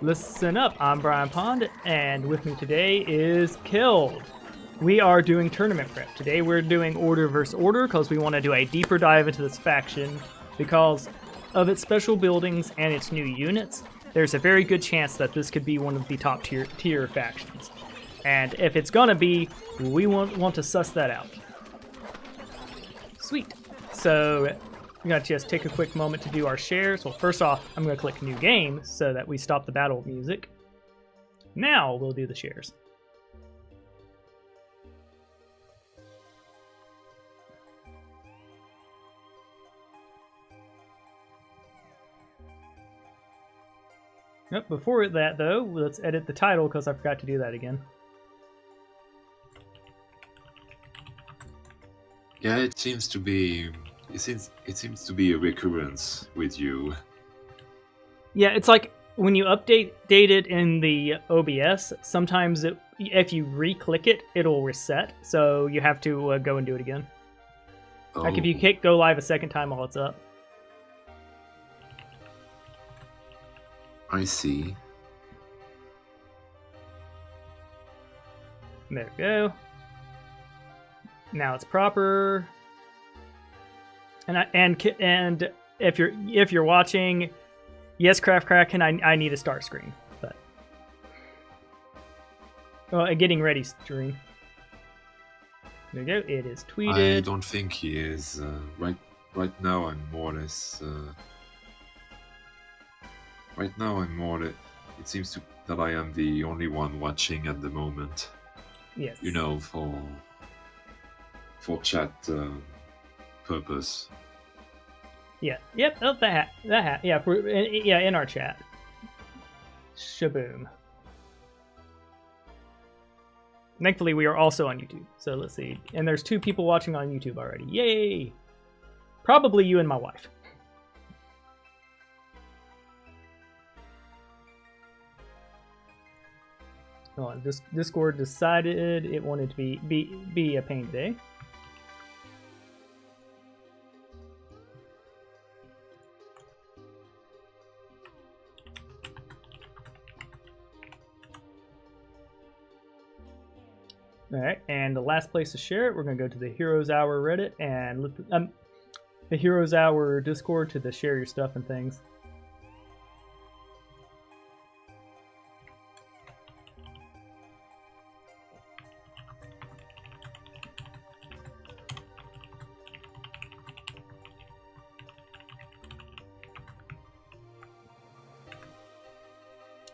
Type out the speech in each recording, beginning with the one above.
Listen up, I'm Brian Pond, and with me today is Keld. We are doing tournament prep. Today we're doing order versus order because we want to do a deeper dive into this faction because of its special buildings and its new units. There's a very good chance that this could be one of the top tier factions. And if it's gonna be, we want to suss that out. Sweet. So I'm going to just take a quick moment to do our shares. Well, first off, I'm going to click New Game so that we stop the battle music. Now we'll do the shares. Nope, before that, though, let's edit the title because I forgot to do that again. Yeah, it seems to be a recurrence with you. Yeah, it's like when you update it in the OBS, sometimes if you re-click it, it'll reset, so you have to go and do it again. Oh. Like if you hit go live a second time while it's up. I see. There we go. Now it's proper. And if you're watching, yes, Craft Kraken, I need a start screen, but a getting ready screen. There you go. It is tweeted. I don't think he is. Right now, I'm more or less. Right now, I'm more. It seems that I am the only one watching at the moment. Yes. You know, for chat purpose. Yeah. Yep. Oh, that hat. Yeah. In our chat. Shaboom. Thankfully, we are also on YouTube. So let's see. And there's 2 people watching on YouTube already. Yay! Probably you and my wife. Hold on. Discord decided it wanted to be a pain today. Alright, and the last place to share it, we're going to go to the Heroes Hour Reddit and look the Heroes Hour Discord to the share your stuff and things.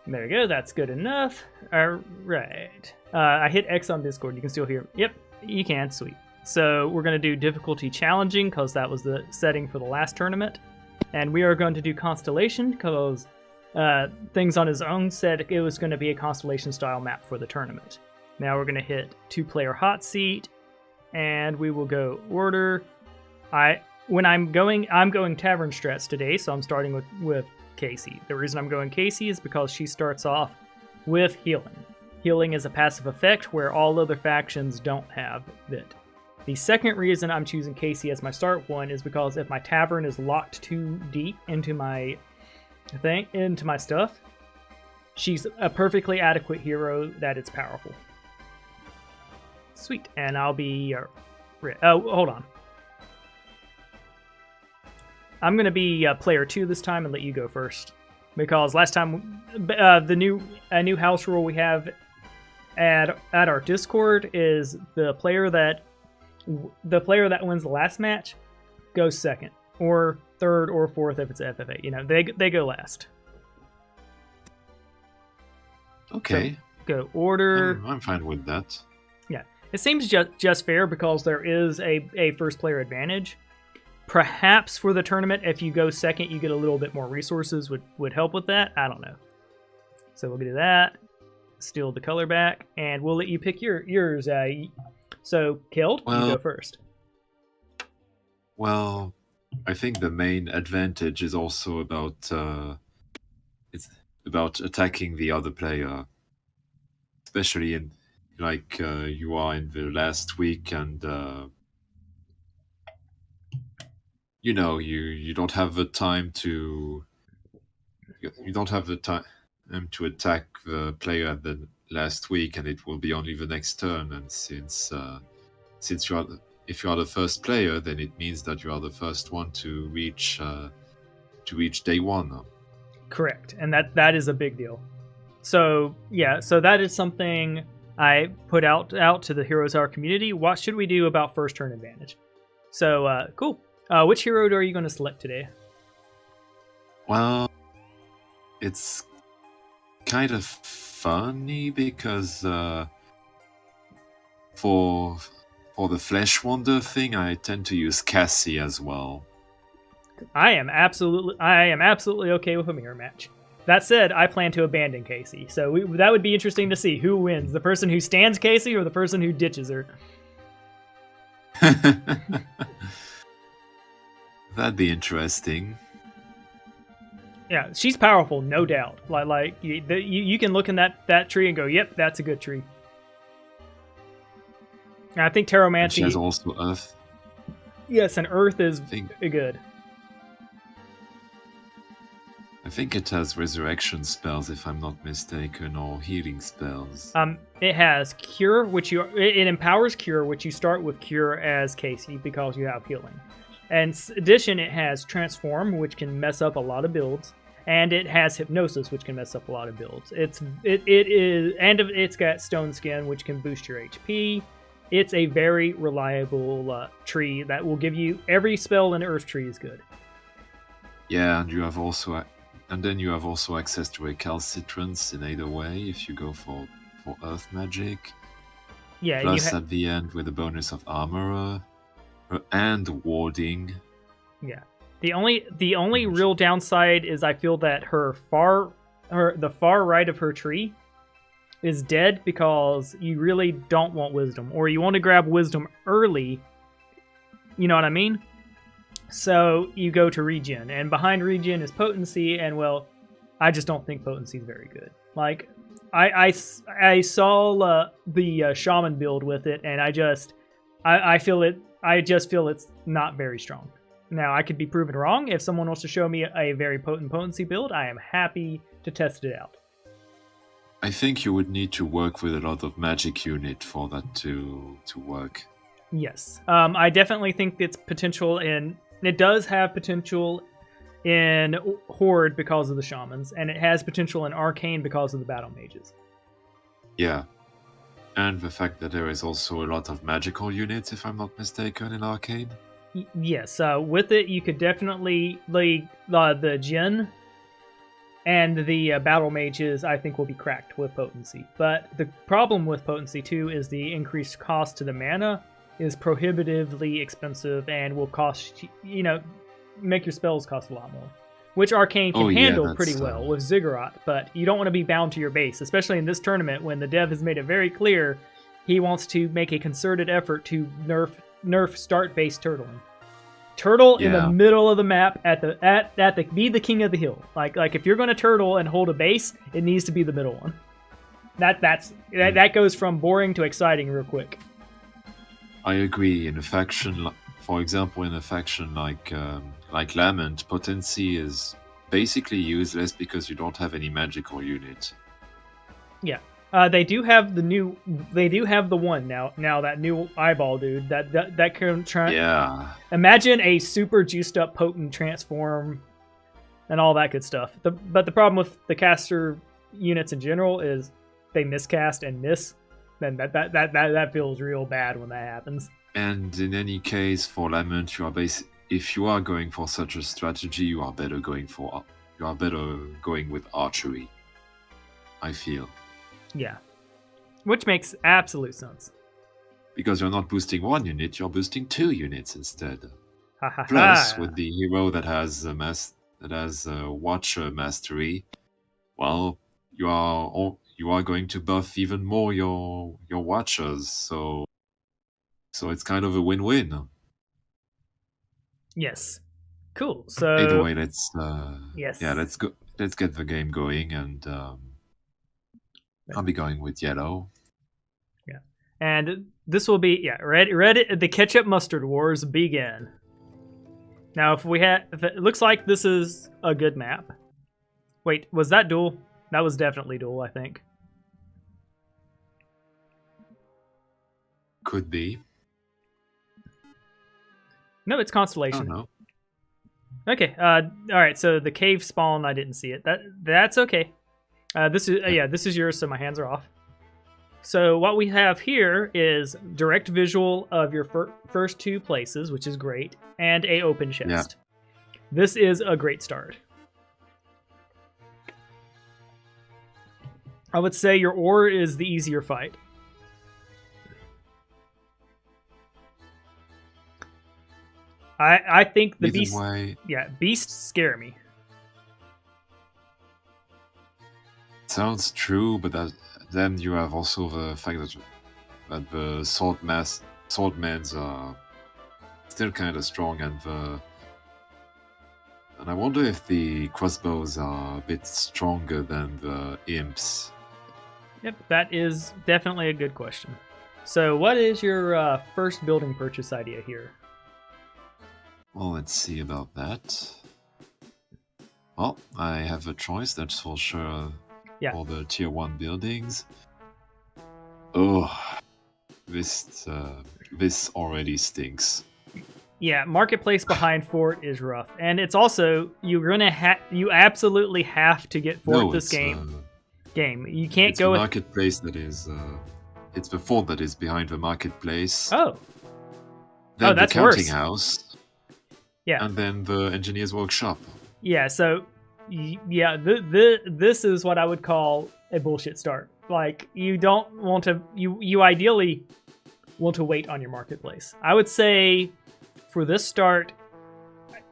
There we go, that's good enough. Alright. I hit X on Discord, you can still hear. Yep, you can, sweet. So we're going to do difficulty challenging because that was the setting for the last tournament. And we are going to do constellation because things on his own said it was going to be a constellation style map for the tournament. Now we're going to hit 2-player hot seat and we will go order. I'm going Tavern Strats today, so I'm starting with Casey. The reason I'm going Casey is because she starts off with healing. Healing is a passive effect where all other factions don't have it. The second reason I'm choosing Casey as my start one is because if my tavern is locked too deep into my stuff, she's a perfectly adequate hero that is powerful. Sweet, and I'll be oh, hold on. I'm going to be player 2 this time and let you go first. Because last time, a new house rule we have at our Discord is the player that wins the last match goes second, or third, or fourth if it's FFA. You know, they go last. Okay. So go order. I'm fine with that. Yeah, it seems just fair because there is a first player advantage. Perhaps for the tournament, if you go second, you get a little bit more resources, would help with that. I don't know. So we'll do that. Steal the color back, and we'll let you pick yours. So, Keld, you go first. Well, I think the main advantage is also about attacking the other player, especially in you are in the last week and you don't have the time to. You don't have the time. to attack the player the last week, and it will be only the next turn. And since you are if you are the first player, then it means that you are the first one to reach day one. Correct, and that is a big deal. So yeah, so that is something I put out to the Heroes Hour community. What should we do about first turn advantage? So cool. Which hero are you going to select today? Well, it's kind of funny because for the Flesh Wonder thing, I tend to use Cassie as well. I am absolutely okay with a mirror match. That said, I plan to abandon Casey, so that would be interesting to see who wins: the person who stands Casey or the person who ditches her. That'd be interesting. Yeah, she's powerful, no doubt. Like you can look in that tree and go, "Yep, that's a good tree." And I think Taromancy. And she has also Earth. Yes, and Earth is good. I think it has resurrection spells, if I'm not mistaken, or healing spells. It has Cure, it empowers Cure, which you start with Cure as Casey because you have healing. And in addition, it has Transform, which can mess up a lot of builds, and it has Hypnosis, which can mess up a lot of builds. It's got Stone Skin, which can boost your HP. It's a very reliable tree that will give you every spell in Earth Tree is good. Yeah, and then you have also access to Recalcitrance in either way if you go for Earth Magic. Yeah. Plus at the end with a bonus of Armorer and Warding. Yeah. The only real downside is I feel that the far right of her tree is dead because you really don't want Wisdom, or you want to grab Wisdom early. You know what I mean? So you go to Regen, and behind Regen is Potency, and well, I just don't think Potency is very good. Like, I saw the Shaman build with it, and I just feel it's not very strong. Now, I could be proven wrong. If someone wants to show me a very potent Potency build, I am happy to test it out. I think you would need to work with a lot of magic unit for that to work. Yes. I definitely think it's potential in... It does have potential in Horde because of the Shamans, and it has potential in Arcane because of the Battle Mages. Yeah. And the fact that there is also a lot of magical units, if I'm not mistaken, in Arcane. Yes. With it, you could definitely... the Djinn and the Battle Mages, I think, will be cracked with Potency. But the problem with Potency, too, is the increased cost to the mana is prohibitively expensive and will cost, make your spells cost a lot more. Which Arcane can handle pretty well with Ziggurat, but you don't want to be bound to your base, especially in this tournament when the dev has made it very clear he wants to make a concerted effort to nerf start base turtling. Turtle in the middle of the map be the king of the hill. Like if you're going to turtle and hold a base, it needs to be the middle one. That goes from boring to exciting real quick. I agree. In a faction, for example, in a faction like Lament, Potency is basically useless because you don't have any magical unit. Yeah, they do have the one now that new eyeball dude that can try. Yeah. Imagine a super juiced up potent transform, and all that good stuff. But the problem with the caster units in general is they miscast and miss. Then that feels real bad when that happens. And in any case, for Lament, if you are going for such a strategy, you are better going with archery, I feel. Yeah, which makes absolute sense. Because you're not boosting one unit, you're boosting 2 units instead. Plus, with the hero that has Watcher Mastery, well, you are going to buff even more your Watchers, so it's kind of a win-win. Yes. Cool. So either way, let's go. Let's get the game going, and I'll be going with yellow. Yeah, and this will be ready. The ketchup mustard wars begin. Now, if it looks like this is a good map. Wait, was that duel? That was definitely dual, I think. Could be. No, it's Constellation. Oh, no. Okay. All right. So the cave spawn, I didn't see it. That's okay. This is yours. So my hands are off. So what we have here is direct visual of your first 2 places, which is great, and a open chest. Yeah. This is a great start. I would say your ore is the easier fight. I think the beasts. Yeah, beasts scare me. Sounds true, but then you have also the fact that the swordmen are still kind of strong, and I wonder if the crossbows are a bit stronger than the imps. Yep, that is definitely a good question. So, what is your first building purchase idea here? Well, let's see about that. Well, I have a choice, that's for sure. Yeah. For the tier 1 buildings. Oh, this already stinks. Yeah, marketplace behind fort is rough, and it's also you absolutely have to get fort this game. You can't go. It's the marketplace that is. It's the fort that is behind the marketplace. Oh. Then that's the counting worse. House. Yeah. And then the engineer's workshop. Yeah. So, yeah, this is what I would call a bullshit start. Like, you don't want to. You ideally want to wait on your marketplace. I would say, for this start,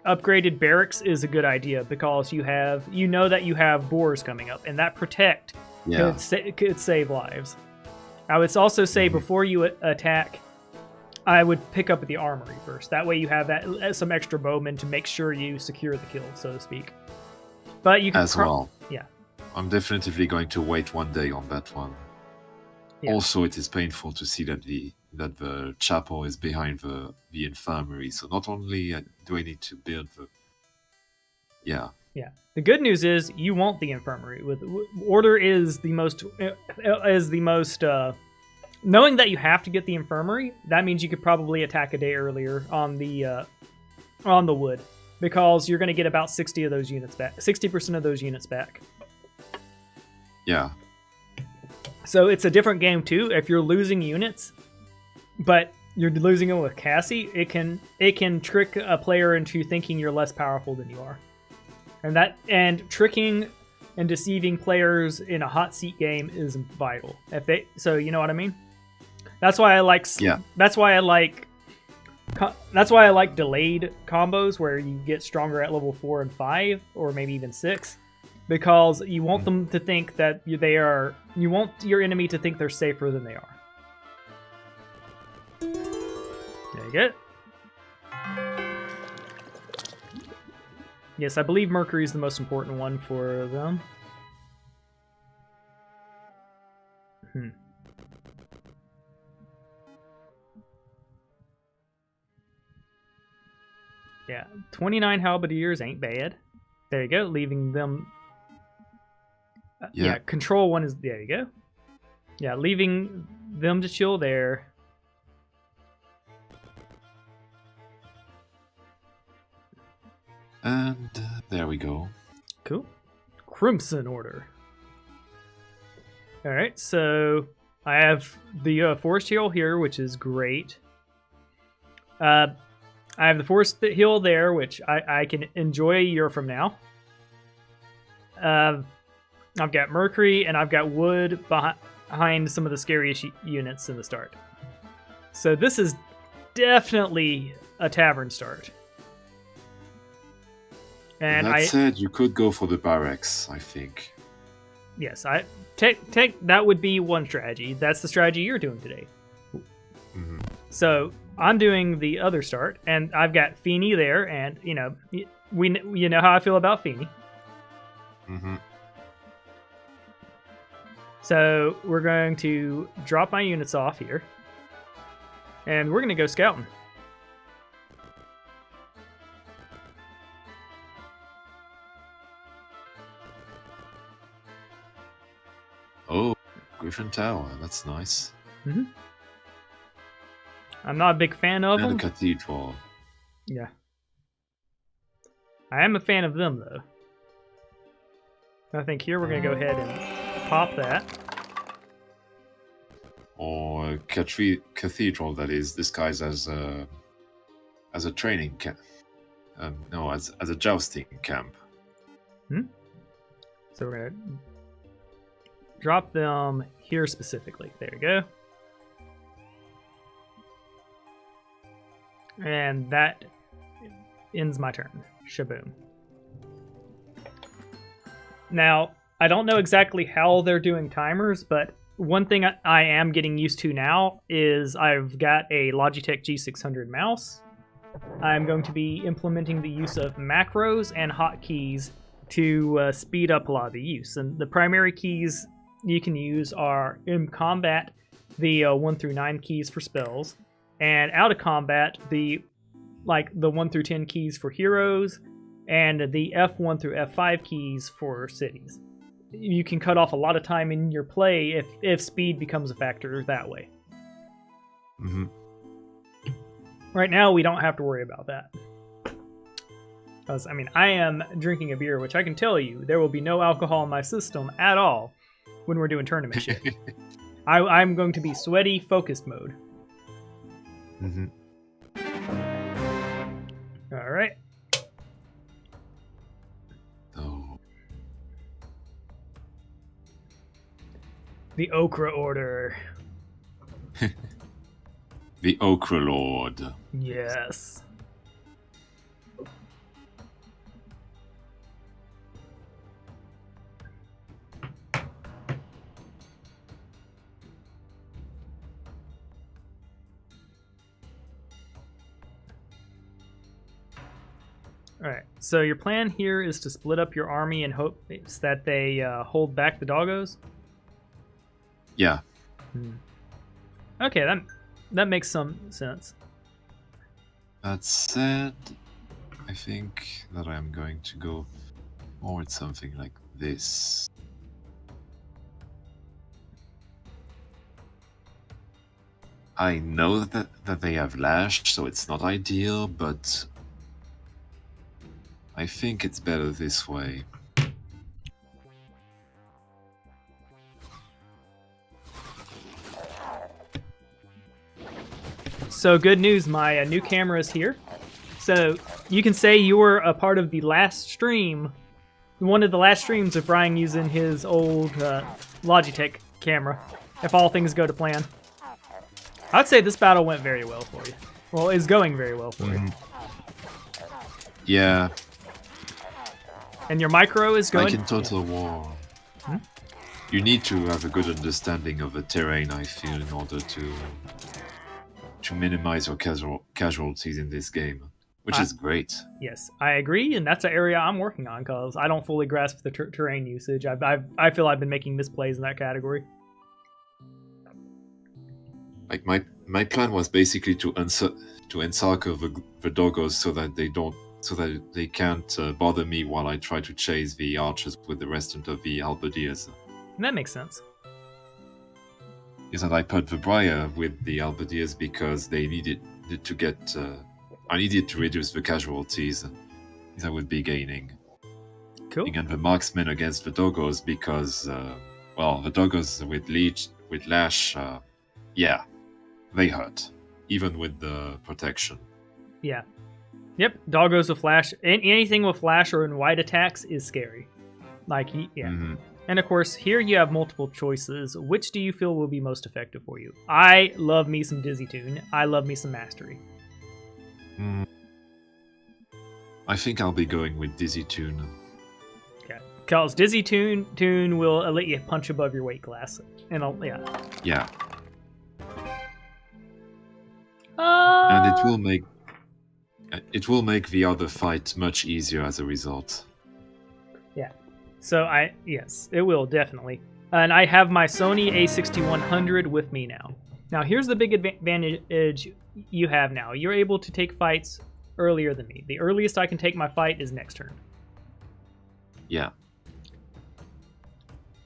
upgraded barracks is a good idea because you know that you have boars coming up, and that protect could save lives. I would also say before you attack, I would pick up the armory first. That way you have some extra bowmen to make sure you secure the kill, so to speak. But you can well. Yeah. I'm definitively going to wait one day on that one. Yeah. Also, it is painful to see that the chapel is behind the infirmary. So not only do I need to build the... Yeah. Yeah. The good news is you want the infirmary. Order is the most... knowing that you have to get the infirmary, that means you could probably attack a day earlier on the wood. Because you're going to get about 60 of those units back. 60% of those units back. Yeah. So it's a different game too. If you're losing units, but you're losing them with Cassie, it can trick a player into thinking you're less powerful than you are, and tricking and deceiving players in a hot seat game is vital. So you know what I mean. That's why I like. Yeah. That's why I like delayed combos where you get stronger at level 4 and 5, or maybe even 6. Because you want them to think that you want your enemy to think they're safer than they are. There you go. Yes, I believe Mercury is the most important one for them. Yeah, 29 halberdiers ain't bad. There you go, leaving them... yeah, control 1 is... There you go. Yeah, leaving them to chill there. And there we go. Cool. Crimson Order. Alright, so I have the Forest Hill here, which is great. I have the Forest Hill there, which I can enjoy a year from now. I've got Mercury, and I've got Wood behind some of the scariest units in the start. So this is definitely a tavern start. And that said, you could go for the barracks, I think. Yes, that would be one strategy. That's the strategy you're doing today. Mm-hmm. So I'm doing the other start, and I've got Feeney there, and you know how I feel about Feeney. Mm-hmm. So we're going to drop my units off here, and we're going to go scouting. Griffin Tower, that's nice. Mm-hmm. I'm not a big fan of them. And a cathedral. Yeah. I am a fan of them, though. I think here we're going to go ahead and pop that. Or a cathedral that is disguised as a training camp. No, as a jousting camp. So we're going to drop them here specifically. There we go. And that ends my turn. Shaboom. Now, I don't know exactly how they're doing timers, but one thing I am getting used to now is I've got a Logitech G600 mouse. I'm going to be implementing the use of macros and hotkeys to speed up a lot of the use. And the primary keys you can use are in combat, the 1 through 9 keys for spells, and out of combat, the 1 through 10 keys for heroes, and the F1 through F5 keys for cities. You can cut off a lot of time in your play if speed becomes a factor that way. Mm-hmm. Right now, we don't have to worry about that. Because, I mean, I am drinking a beer, which I can tell you, there will be no alcohol in my system at all when we're doing tournament shit. I'm going to be sweaty, focused mode. Mm-hmm. All right. Oh. The Okra Order. The Okra Lord. Yes. Alright, so your plan here is to split up your army and hope that they hold back the doggos? Yeah. Okay, that makes some sense. That said, I think that I'm going to go more with something like this. I know that they have lash, so it's not ideal, but I think it's better this way. So good news, my new camera is here. So you can say you were a part of the last stream, one of the last streams of Brian using his old Logitech camera, if all things go to plan. I'd say this battle went very well for you. Well, is going very well for you. Yeah. And your micro is going... Like in Total War. You need to have a good understanding of the terrain, I feel, in order to minimize your casualties in this game, which is great. Yes, I agree, and that's an area I'm working on, because I don't fully grasp the terrain usage. I feel I've been making misplays in that category. Like my plan was basically to encircle the doggos so that they can't bother me while I try to chase the archers with the rest of the halberdiers. That makes sense. Is that I put the briar with the halberdiers because they needed to get. I needed to reduce the casualties I would be gaining. Cool. And the marksmen against the doggos because, the doggos with lash, yeah, they hurt, even with the protection. Yeah. Yep, doggos with flash. Anything with flash or in white attacks is scary. Like, yeah. Mm-hmm. And of course, here you have multiple choices. Which do you feel will be most effective for you? I love me some Dizzy Tune. I love me some Mastery. I think I'll be going with Dizzy Tune. Okay. Because Dizzy Tune will let you punch above your weight class. And yeah. Yeah. And it will make the other fight much easier as a result. Yeah. So yes, it will definitely. And I have my Sony A6100 with me now. Now here's the big advantage you have now. You're able to take fights earlier than me. The earliest I can take my fight is next turn. Yeah.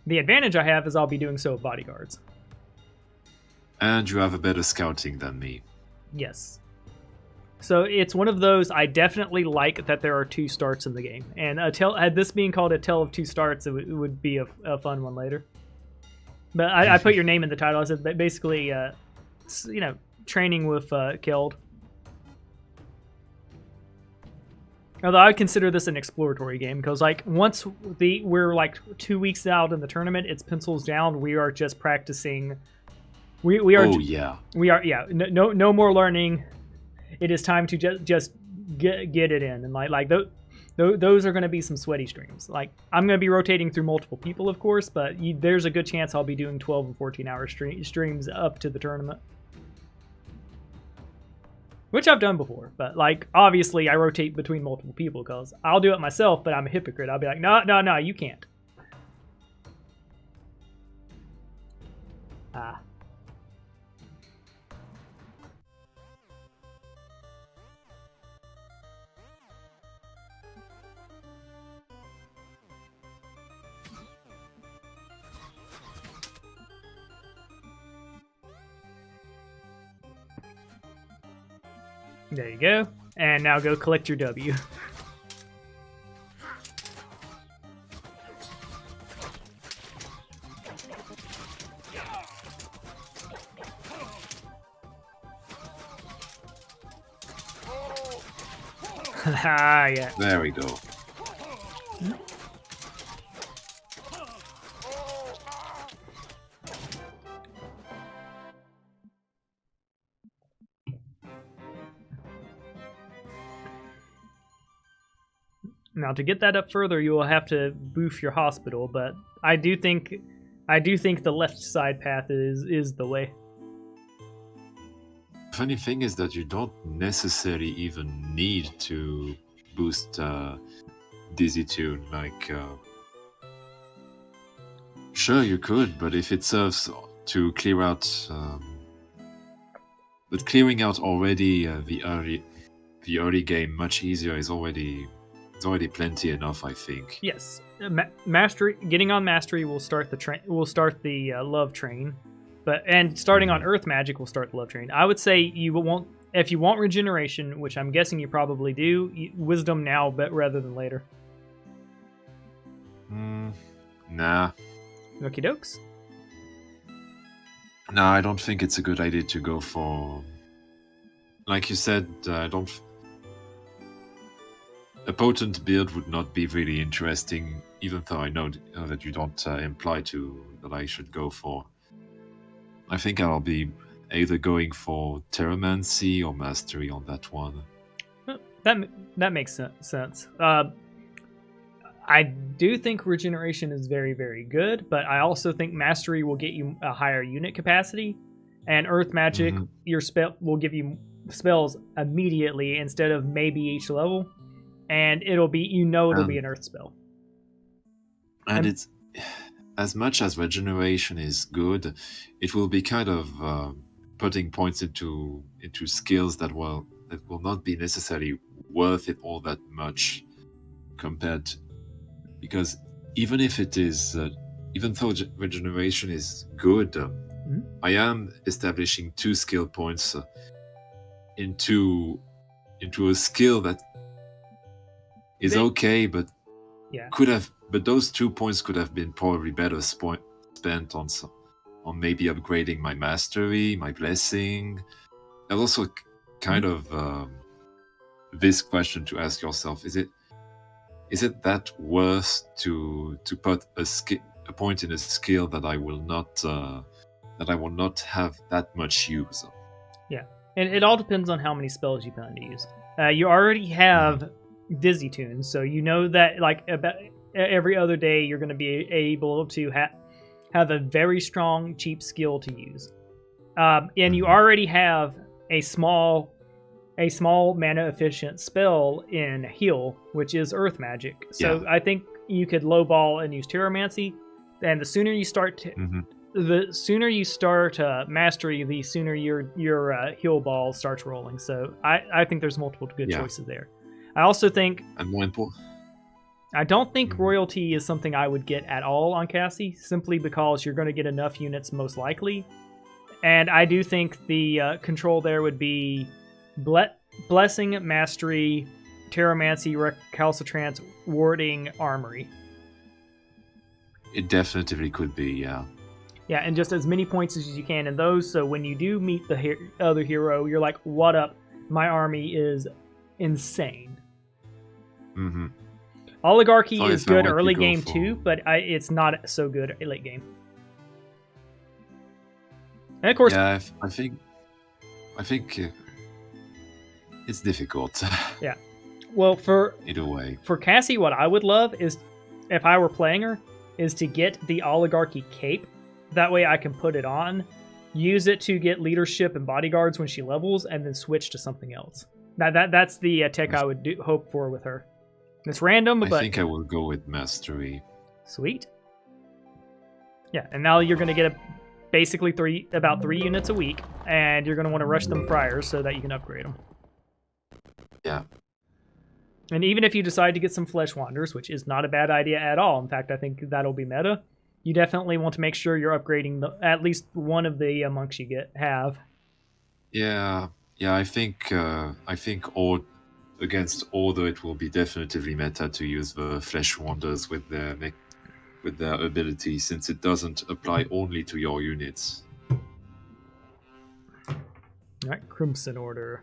The advantage I have is I'll be doing so with bodyguards. And you have a better scouting than me. Yes. So it's one of those, I definitely like that there are 2 starts in the game. And had this being called a Tale of 2 Starts, it would be a fun one later. But I put your name in the title. I said basically, training with Keld. Although I consider this an exploratory game because, like, once we're like 2 weeks out in the tournament, it's pencils down. We are just practicing. We are. Oh yeah. We are No more learning. It is time to just get it in, and like those are going to be some sweaty streams. Like, I'm going to be rotating through multiple people, of course, but there's a good chance I'll be doing 12 and 14-hour streams up to the tournament. Which I've done before, but, like, obviously I rotate between multiple people because I'll do it myself, but I'm a hypocrite. I'll be like, no, you can't. Ah. There you go. And now go collect your W. Yeah. There we go. Now, to get that up further, you will have to boof your hospital, but I do think the left side path is the way. Funny thing is that you don't necessarily even need to boost Dizzy Tune. Like, sure you could, but if it serves to clear out, but clearing out already the early game much easier is already plenty enough, I think. Yes, mastery. Getting on mastery will start the love train. And starting on Earth Magic will start the love train. I would say if you want regeneration, which I'm guessing you probably do, wisdom now, but rather than later. Nah. Okie dokes. No, I don't think it's a good idea to go for. Like you said, a potent build would not be really interesting, even though I know that you don't imply that I should go for. I think I'll be either going for Terramancy or Mastery on that one. That makes sense. I do think Regeneration is very, very good, but I also think Mastery will get you a higher unit capacity, and Earth Magic, your spell will give you spells immediately instead of maybe each level, and it'll be an Earth spell. And it's as much as Regeneration is good, it will be kind of putting points into skills that will not be necessarily worth it all that much compared to, because even if it is even though Regeneration is good, I am establishing 2 skill points into a skill that is okay, but but those 2 points could have been probably better spent on maybe upgrading my mastery, my blessing. And also kind of this question to ask yourself: is it that worth to put a point in a skill that I will not have that much use? Yeah, and it all depends on how many spells you plan to use. You already have Dizzy Tunes, so you know that like about every other day you're going to be able to have a very strong, cheap skill to use. And you already have a small mana efficient spell in Heal, which is Earth Magic. So I think you could lowball and use Terramancy, and the sooner you start Mastery, the sooner your Heal ball starts rolling. So I think there's multiple good choices there. I also think, and more important, I don't think royalty is something I would get at all on Cassie, simply because you're going to get enough units most likely. And I do think the control there would be Blessing, Mastery, Terramancy, Recalcitrance, Warding, Armory. It definitely could be, yeah. Yeah, and just as many points as you can in those, so when you do meet the other hero, you're like, what up? My army is insane. Mm-hmm. Oligarchy is good early game too, but it's not so good late game. And of course, yeah, I think it's difficult. Yeah, well, either way, for Cassie, what I would love is, if I were playing her, is to get the Oligarchy cape. That way, I can put it on, use it to get leadership and bodyguards when she levels, and then switch to something else. Now that's the tech I would hope for with her. It's random, but I think I will go with Mastery. Sweet. Yeah, and now you're going to get basically about 3 units a week, and you're going to want to rush them friars so that you can upgrade them. Yeah. And even if you decide to get some Flesh Wanderers, which is not a bad idea at all, in fact, I think that'll be meta, you definitely want to make sure you're upgrading at least one of the monks you have. Yeah, I think against Order, it will be definitely meta to use the Flesh Wanderers with their ability, since it doesn't apply only to your units. Alright, Crimson Order.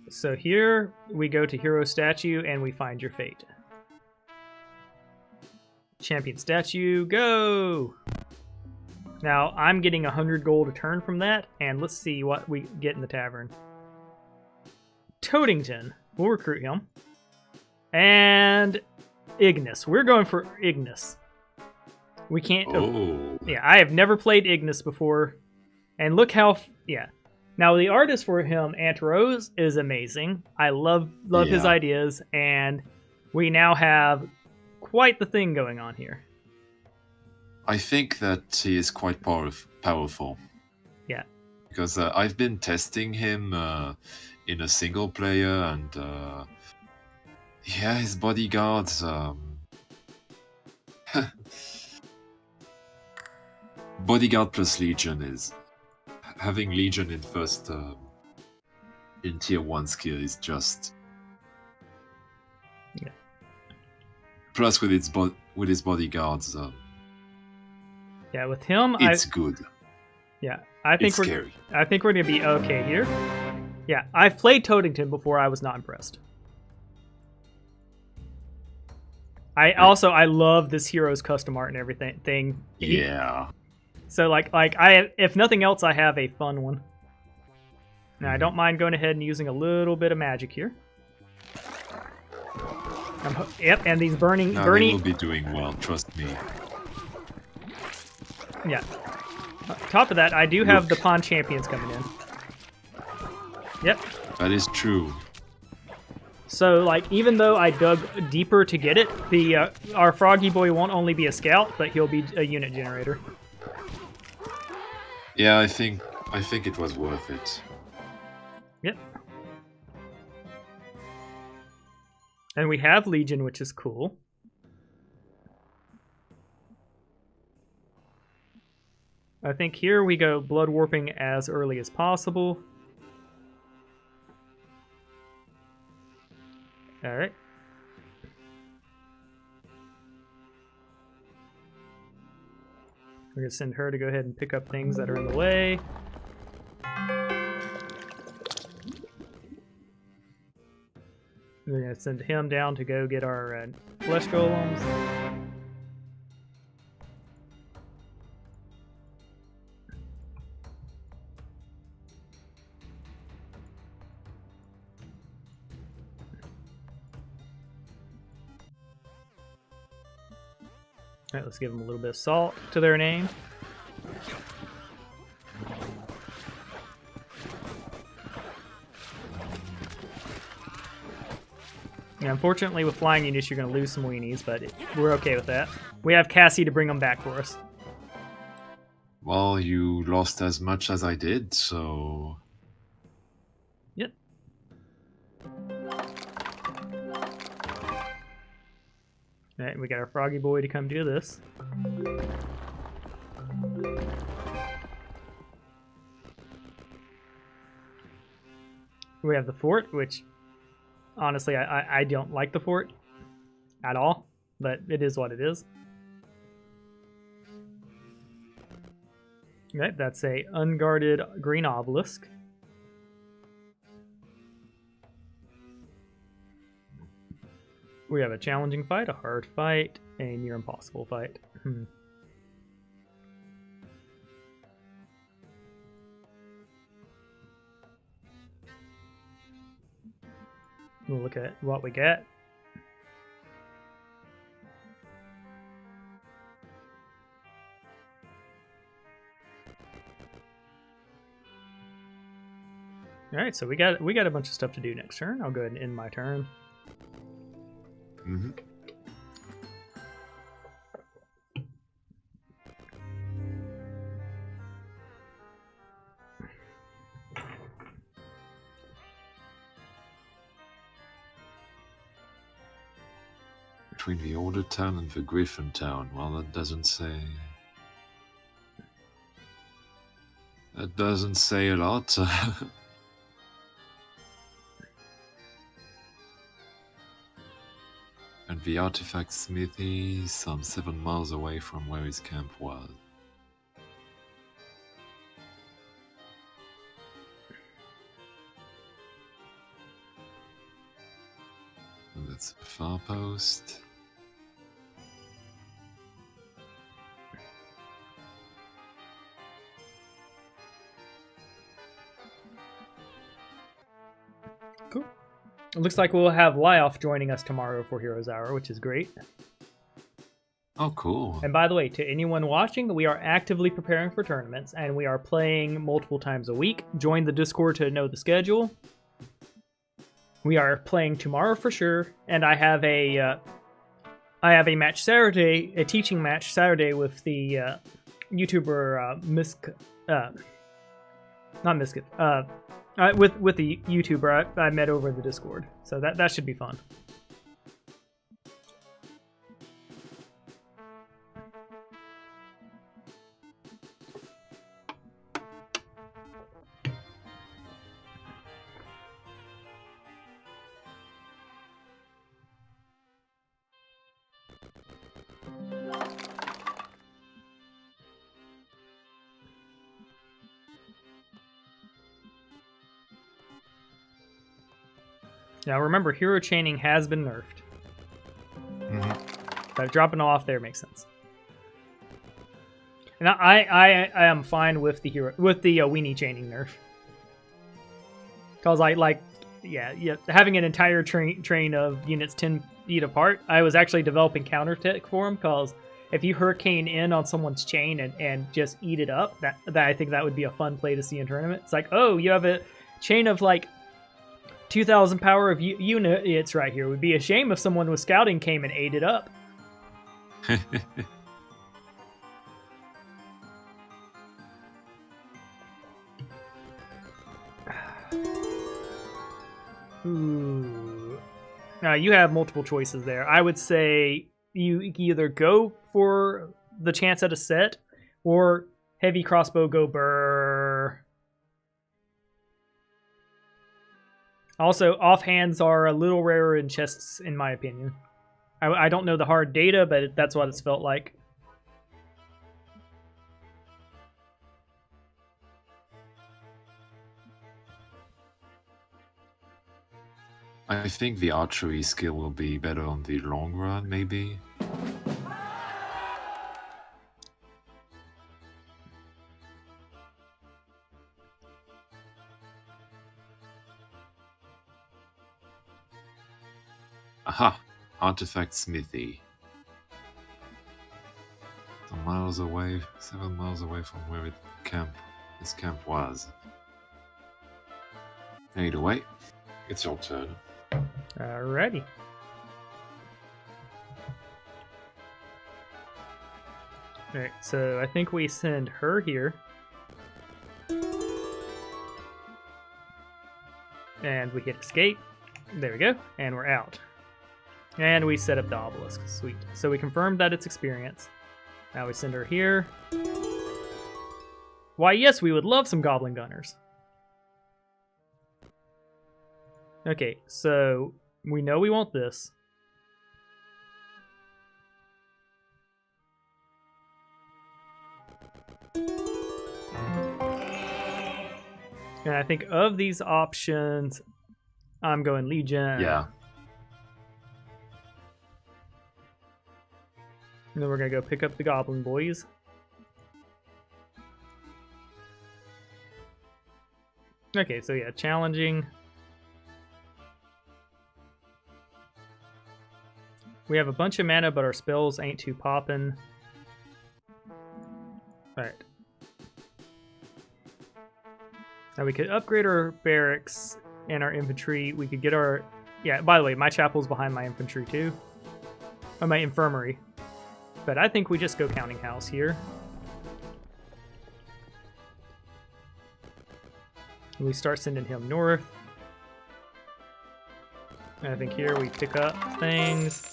So here we go to Hero Statue and we find your fate. Champion Statue, go! Now, I'm getting 100 gold a turn from that, and let's see what we get in the tavern. Toadington. We'll recruit him. And Ignis. We're going for Ignis. We can't... Oh. Yeah, I have never played Ignis before. And look how... Yeah. Now, the artist for him, Aunt Rose, is amazing. I love his ideas, and we now have quite the thing going on here. I think that he is quite powerful. Yeah. Because I've been testing him in a single player, and his bodyguards. Bodyguard plus Legion is having Legion in first in tier 1 skill is just. Yeah. Plus with his bodyguards. Yeah, with him, it's good. Yeah, I think it's scary. I think we're gonna be okay here. Yeah, I've played Toadington before. I was not impressed. I love this hero's custom art and everything. Yeah. So if nothing else, I have a fun one. Now I don't mind going ahead and using a little bit of magic here. Yep, and these burning. They will be doing well. Trust me. Yeah. On top of that, I do have the pawn champions coming in. Yep. That is true. So, even though I dug deeper to get it, our Froggy Boy won't only be a scout, but he'll be a unit generator. Yeah, I think it was worth it. Yep. And we have Legion, which is cool. I think here we go blood warping as early as possible. Alright. We're going to send her to go ahead and pick up things that are in the way. We're going to send him down to go get our flesh golems. Alright, let's give them a little bit of salt to their name. Yeah, unfortunately, with flying units, you're going to lose some weenies, but we're okay with that. We have Cassie to bring them back for us. Well, you lost as much as I did, so... Yep. Alright, we got our froggy boy to come do this. We have the fort, which honestly I don't like the fort at all, but it is what it is. Right, that's a unguarded green obelisk. We have a challenging fight, a hard fight, a near impossible fight. We'll look at what we get. All right, so we got a bunch of stuff to do next turn. I'll go ahead and end my turn. Mm-hmm. Between the Order Town and the Griffin Town. Well, that doesn't say. That doesn't say a lot. And the artifact smithy, some 7 miles away from where his camp was. And that's a far post. Cool. It looks like we'll have Lyoff joining us tomorrow for Heroes Hour, which is great. Oh, cool. And by the way, to anyone watching, we are actively preparing for tournaments, and we are playing multiple times a week. Join the Discord to know the schedule. We are playing tomorrow for sure, and I have a match Saturday, a teaching match Saturday with the YouTuber with the YouTuber I met over the Discord. So that should be fun. Now remember, hero chaining has been nerfed. But dropping off there makes sense. And I am fine with the weenie chaining nerf. Cause having an entire train of units 10 feet apart. I was actually developing counter tech for them, cause if you hurricane in on someone's chain and just eat it up, that I think that would be a fun play to see in tournament. It's like, oh, you have a chain of like 2,000 power of units right here. It would be a shame if someone with scouting came and ate it up. Ooh. You have multiple choices there. I would say you either go for the chance at a set or heavy crossbow go burr. Also, offhands are a little rarer in chests, in my opinion. I don't know the hard data, but that's what it's felt like. I think the archery skill will be better on the long run, maybe. Aha! Artifact smithy. Some miles away, 7 miles away from where his camp was. Either way, it's your turn. Alrighty. Alright, so I think we send her here. And we hit escape. There we go. And we're out. And we set up the obelisk. Sweet. So we confirmed that it's experience. Now we send her here. Why, yes, we would love some goblin gunners. Okay, so we know we want this. And I think of these options, I'm going Legion. Yeah. And then we're going to go pick up the Goblin Boys. Okay, so yeah, challenging. We have a bunch of mana, but our spells ain't too poppin'. Alright. Now we could upgrade our barracks and our infantry. We could get our... Yeah, by the way, my chapel's behind my infantry too. Or my infirmary. But I think we just go Counting House here. We start sending him north. And I think here we pick up things.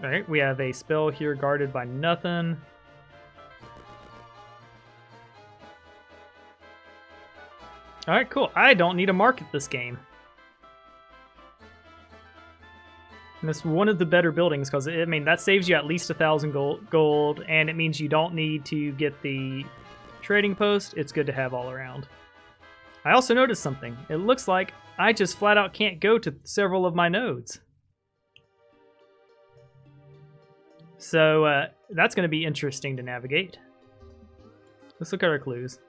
Alright, we have a spell here guarded by nothing. Alright, cool. I don't need to market this game. And it's one of the better buildings because, I mean, that saves you at least 1,000 gold, and it means you don't need to get the trading post. It's good to have all around. I also noticed something. It looks like I just flat out can't go to several of my nodes. So that's going to be interesting to navigate. Let's look at our clues.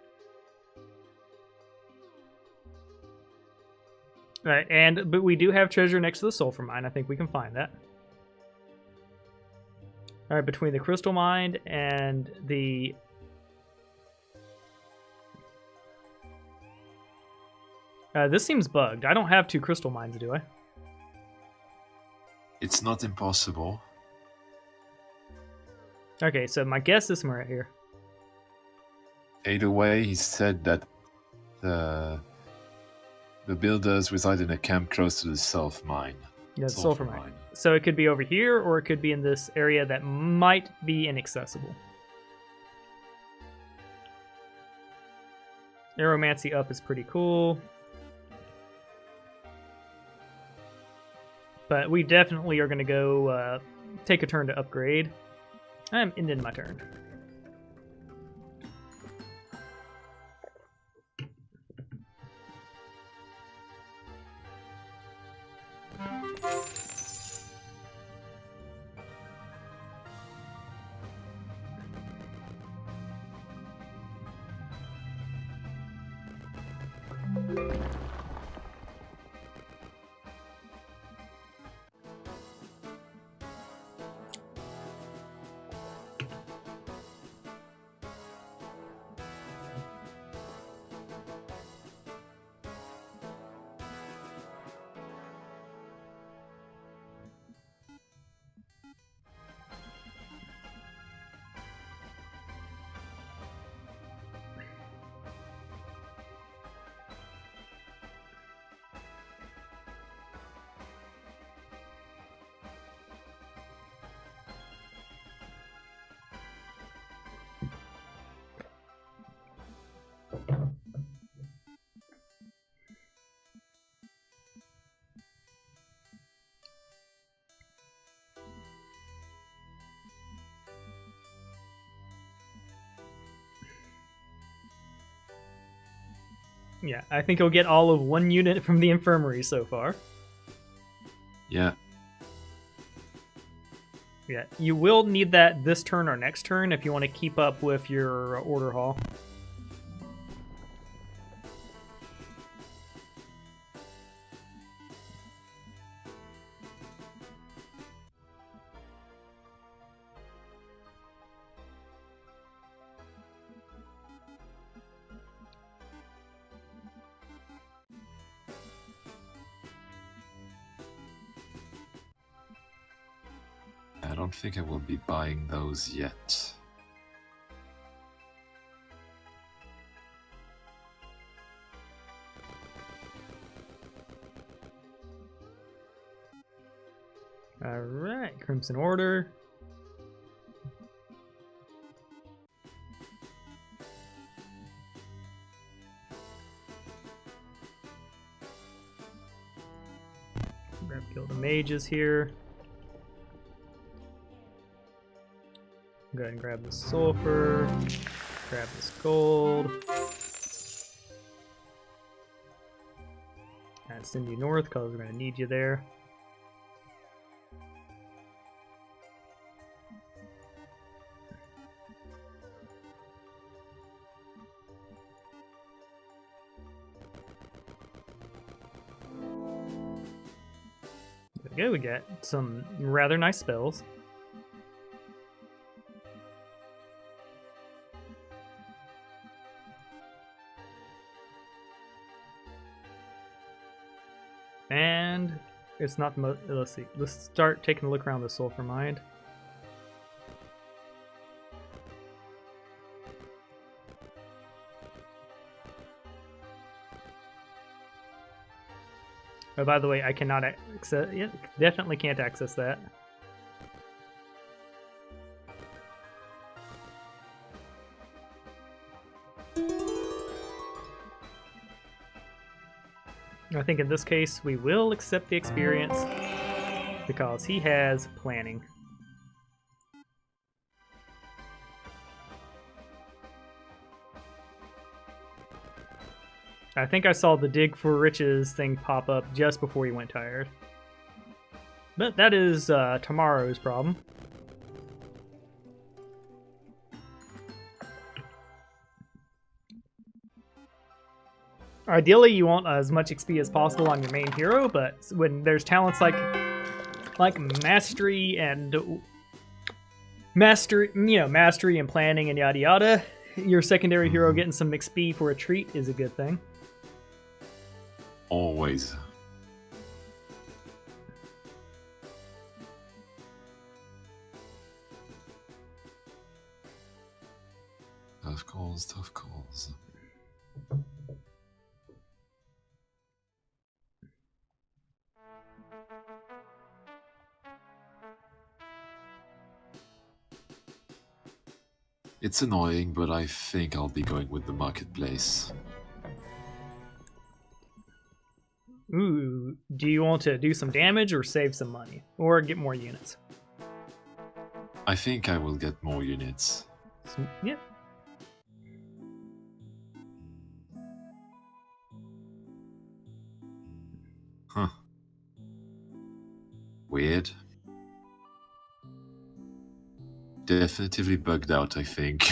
Right, but we do have treasure next to the sulfur mine. I think we can find that. All right, between the crystal mine and the... this seems bugged. I don't have 2 crystal mines, do I? It's not impossible. Okay, so my guess is somewhere right here. Either way, he said that the builders reside in a camp close to the sulfur mine. Yeah, the sulfur mine. So it could be over here, or it could be in this area that might be inaccessible. Aeromancy up is pretty cool. But we definitely are going to go take a turn to upgrade. I'm ending my turn. Yeah, I think he'll get all of 1 unit from the infirmary so far. Yeah. Yeah, you will need that this turn or next turn if you want to keep up with your order hall. I don't think I will be buying those yet. Crimson Order. Grab Kill the Mages here. Go ahead and grab the sulfur. Grab this gold. And send you north because we're going to need you there. There we go, we get some rather nice spells. And it's not the most. Let's see. Let's start taking a look around the Sulfur Mine. Oh, by the way, I cannot access. Yeah, definitely can't access that. I think in this case we will accept the experience because he has planning. I think I saw the dig for riches thing pop up just before he went tired. But that is tomorrow's problem. Ideally, you want as much XP as possible on your main hero, but when there's talents like mastery and mastery and planning and yada yada, your secondary hero getting some XP for a treat is a good thing. Always. Tough calls, tough calls. It's annoying, but I think I'll be going with the marketplace. Ooh, do you want to do some damage or save some money? Or get more units? I think I will get more units. Yeah. Huh. Weird. Definitively bugged out, I think.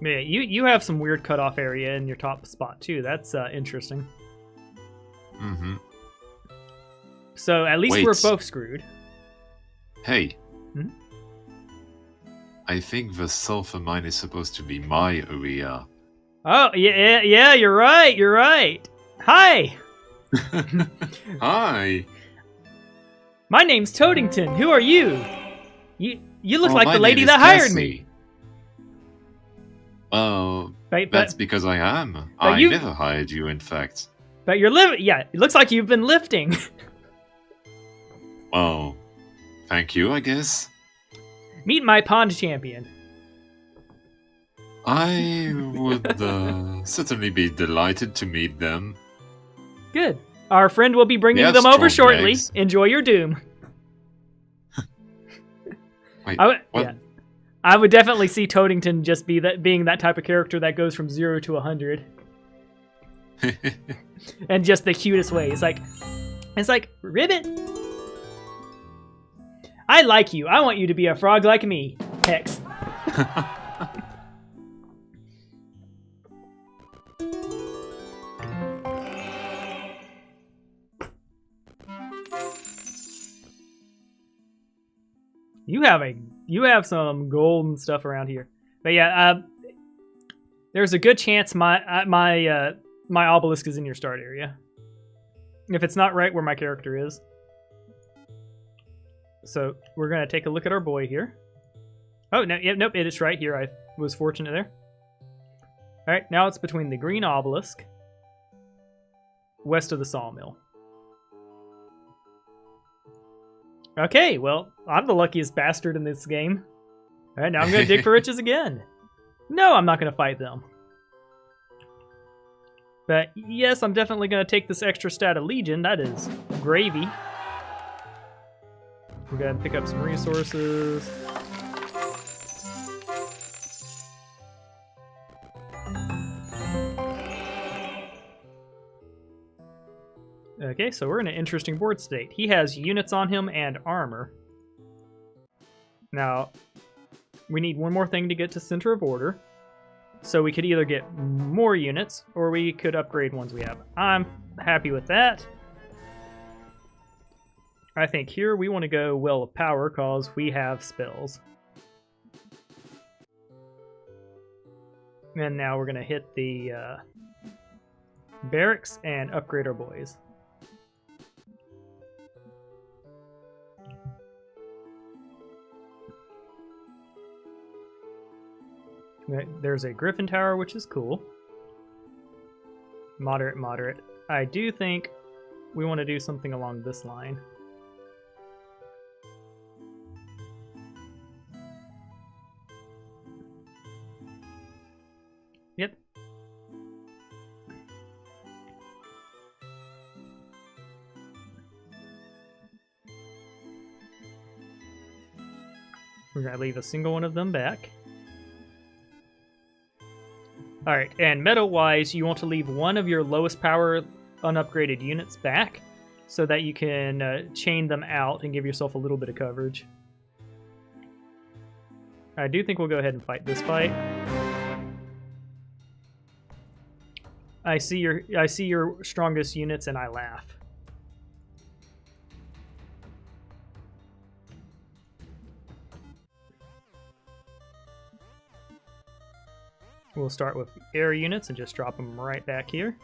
Yeah, you have some weird cutoff area in your top spot too. That's interesting. Mm-hmm. So at least we're both screwed. Hey. Hmm? I think the sulfur mine is supposed to be my area. Oh, yeah, you're right, you're right. Hi! Hi! My name's Toadington. Who are you? You look like my the lady name is that hired Cassie. me. Oh, But that's because I am. but I you- never hired you, in fact. But you're yeah, it looks like you've been lifting. Well, thank you, I guess. Meet my pond champion. I would certainly be delighted to meet them. Good. Our friend will be bringing have them over strong shortly. legs. Enjoy your doom. Wait, I would, what? yeah. I would definitely see Toadington just being that type of character that goes from 0 to 100. And just the cutest way. It's like, Ribbit, I like you. I want you to be a frog like me. Hex. You have some golden stuff around here. But yeah, there's a good chance my obelisk is in your start area. If it's not right where my character is. So we're gonna take a look at our boy here. Oh no, yeah, nope, it is right here. I was fortunate there. All right, now it's between the green obelisk, west of the sawmill. Okay, well, I'm the luckiest bastard in this game. All right, now I'm going to dig for riches again. No, I'm not going to fight them. But yes, I'm definitely going to take this extra stat of Legion. That is gravy. We're going to pick up some resources. Okay, so we're in an interesting board state. He has units on him and armor. Now, we need one more thing to get to center of order. So we could either get more units, or we could upgrade ones we have. I'm happy with that. I think here we want to go Well of Power, because we have spells. And now we're going to hit the barracks and upgrade our boys. There's a Griffin Tower, which is cool. Moderate, moderate. I do think we want to do something along this line. Yep. We're going to leave a single one of them back. Alright, and meta-wise, you want to leave one of your lowest power unupgraded units back so that you can chain them out and give yourself a little bit of coverage. I do think we'll go ahead and fight this fight. I see your strongest units and I laugh. We'll start with air units and just drop them right back here.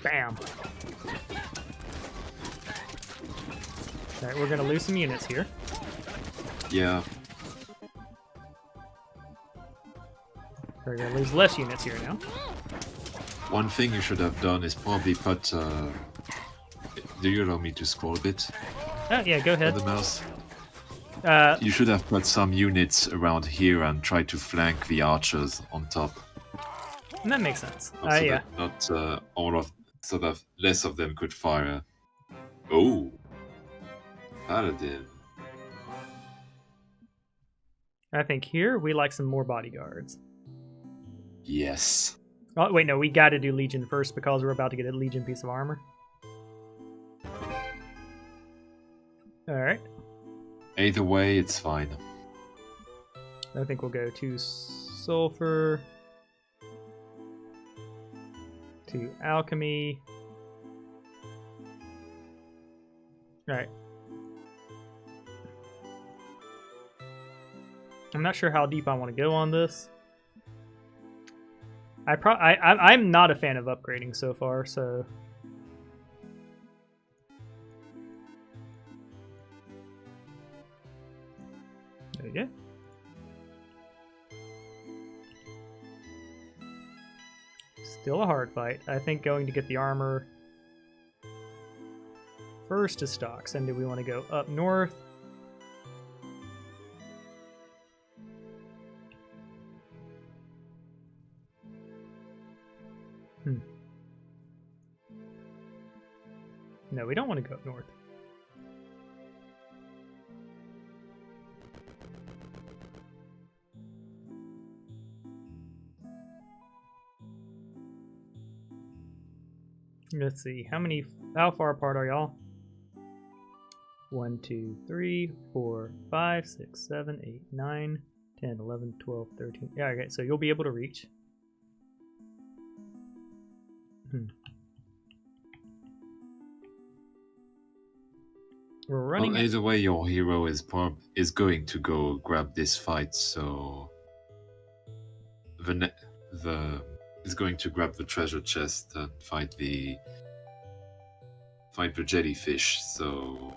Bam! Alright, we're gonna lose some units here. Yeah. We're gonna lose less units here now. One thing you should have done is probably put... do you allow me to scroll a bit? Oh, yeah, go ahead. On the mouse? You should have put some units around here and try to flank the archers on top. That makes sense. So Yeah. that not all of... so that less of them could fire. Oh! Paladin. I think here we like some more bodyguards. Yes. Oh, wait, no, we gotta do Legion first because we're about to get a Legion piece of armor. Alright. Either way, it's fine. I think we'll go to Sulfur, to Alchemy. Alright. I'm not sure how deep I want to go on this. I'm not a fan of upgrading so far, so... There we go. Still a hard fight. I think going to get the armor first is stocks. And do we want to go up north? No, we don't want to go up north. Let's see, how far apart are y'all? 1, 2, 3, 4, 5, 6, 7, 8, 9, 10, 11, 12, 13. Yeah, okay, so you'll be able to reach. We're running. Well, either way, your hero is going to go grab this fight, so is going to grab the treasure chest and fight the jellyfish. So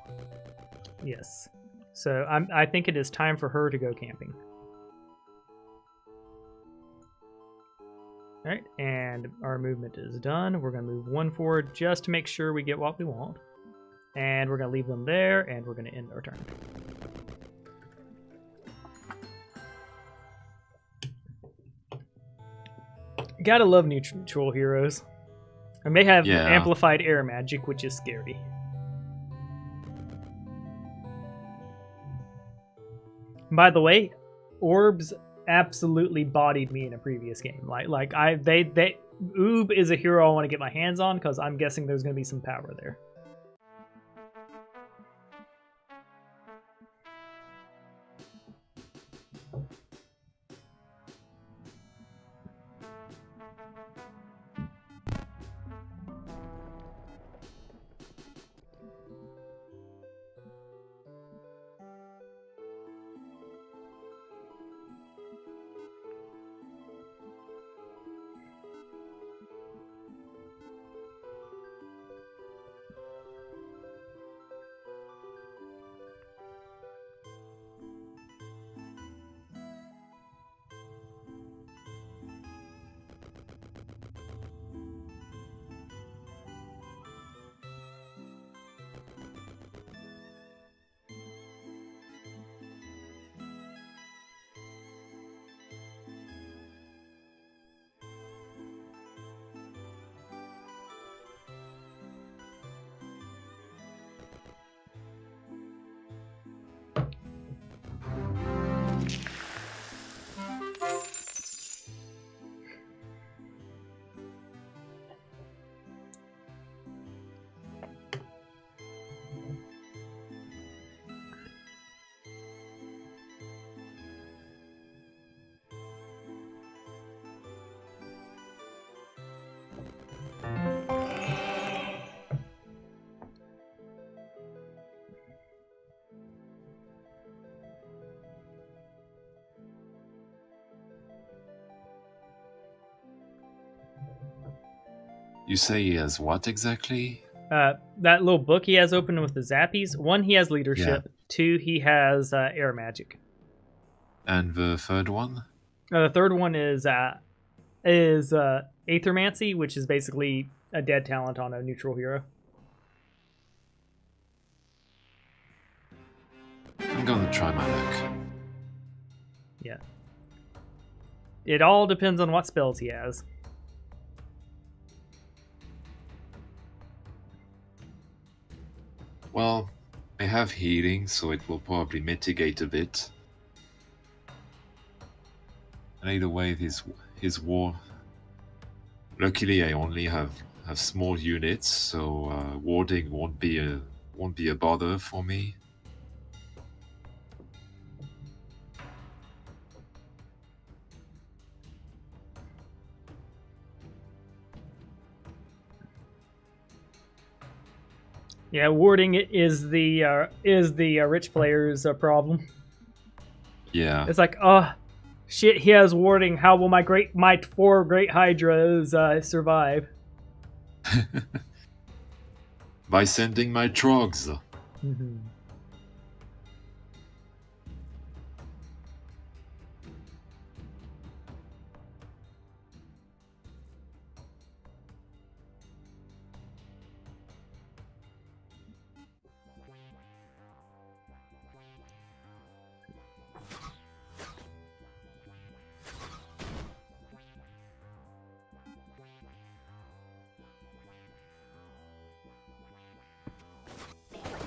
yes, so I think it is time for her to go camping. All right, and our movement is done. We're going to move one forward just to make sure we get what we want. And we're going to leave them there, and we're going to end our turn. Gotta love neutral heroes. I may have amplified air magic, which is scary. By the way, orbs absolutely bodied me in a previous game. Oob is a hero I want to get my hands on because I'm guessing there's going to be some power there. You say he has what exactly? That little book he has open with the zappies. 1, he has leadership. 2, he has air magic. And the third one? The third one is Aethermancy, which is basically a dead talent on a neutral hero. I'm gonna try my luck. Yeah. It all depends on what spells he has. Well, I have healing, so it will probably mitigate a bit. And either way, his war. Luckily, I only have small units, so warding won't be a bother for me. Yeah, warding is the rich player's problem. Yeah. It's like, oh, shit, he has warding. How will my 4 great hydras survive? By sending my trogs. Mm-hmm.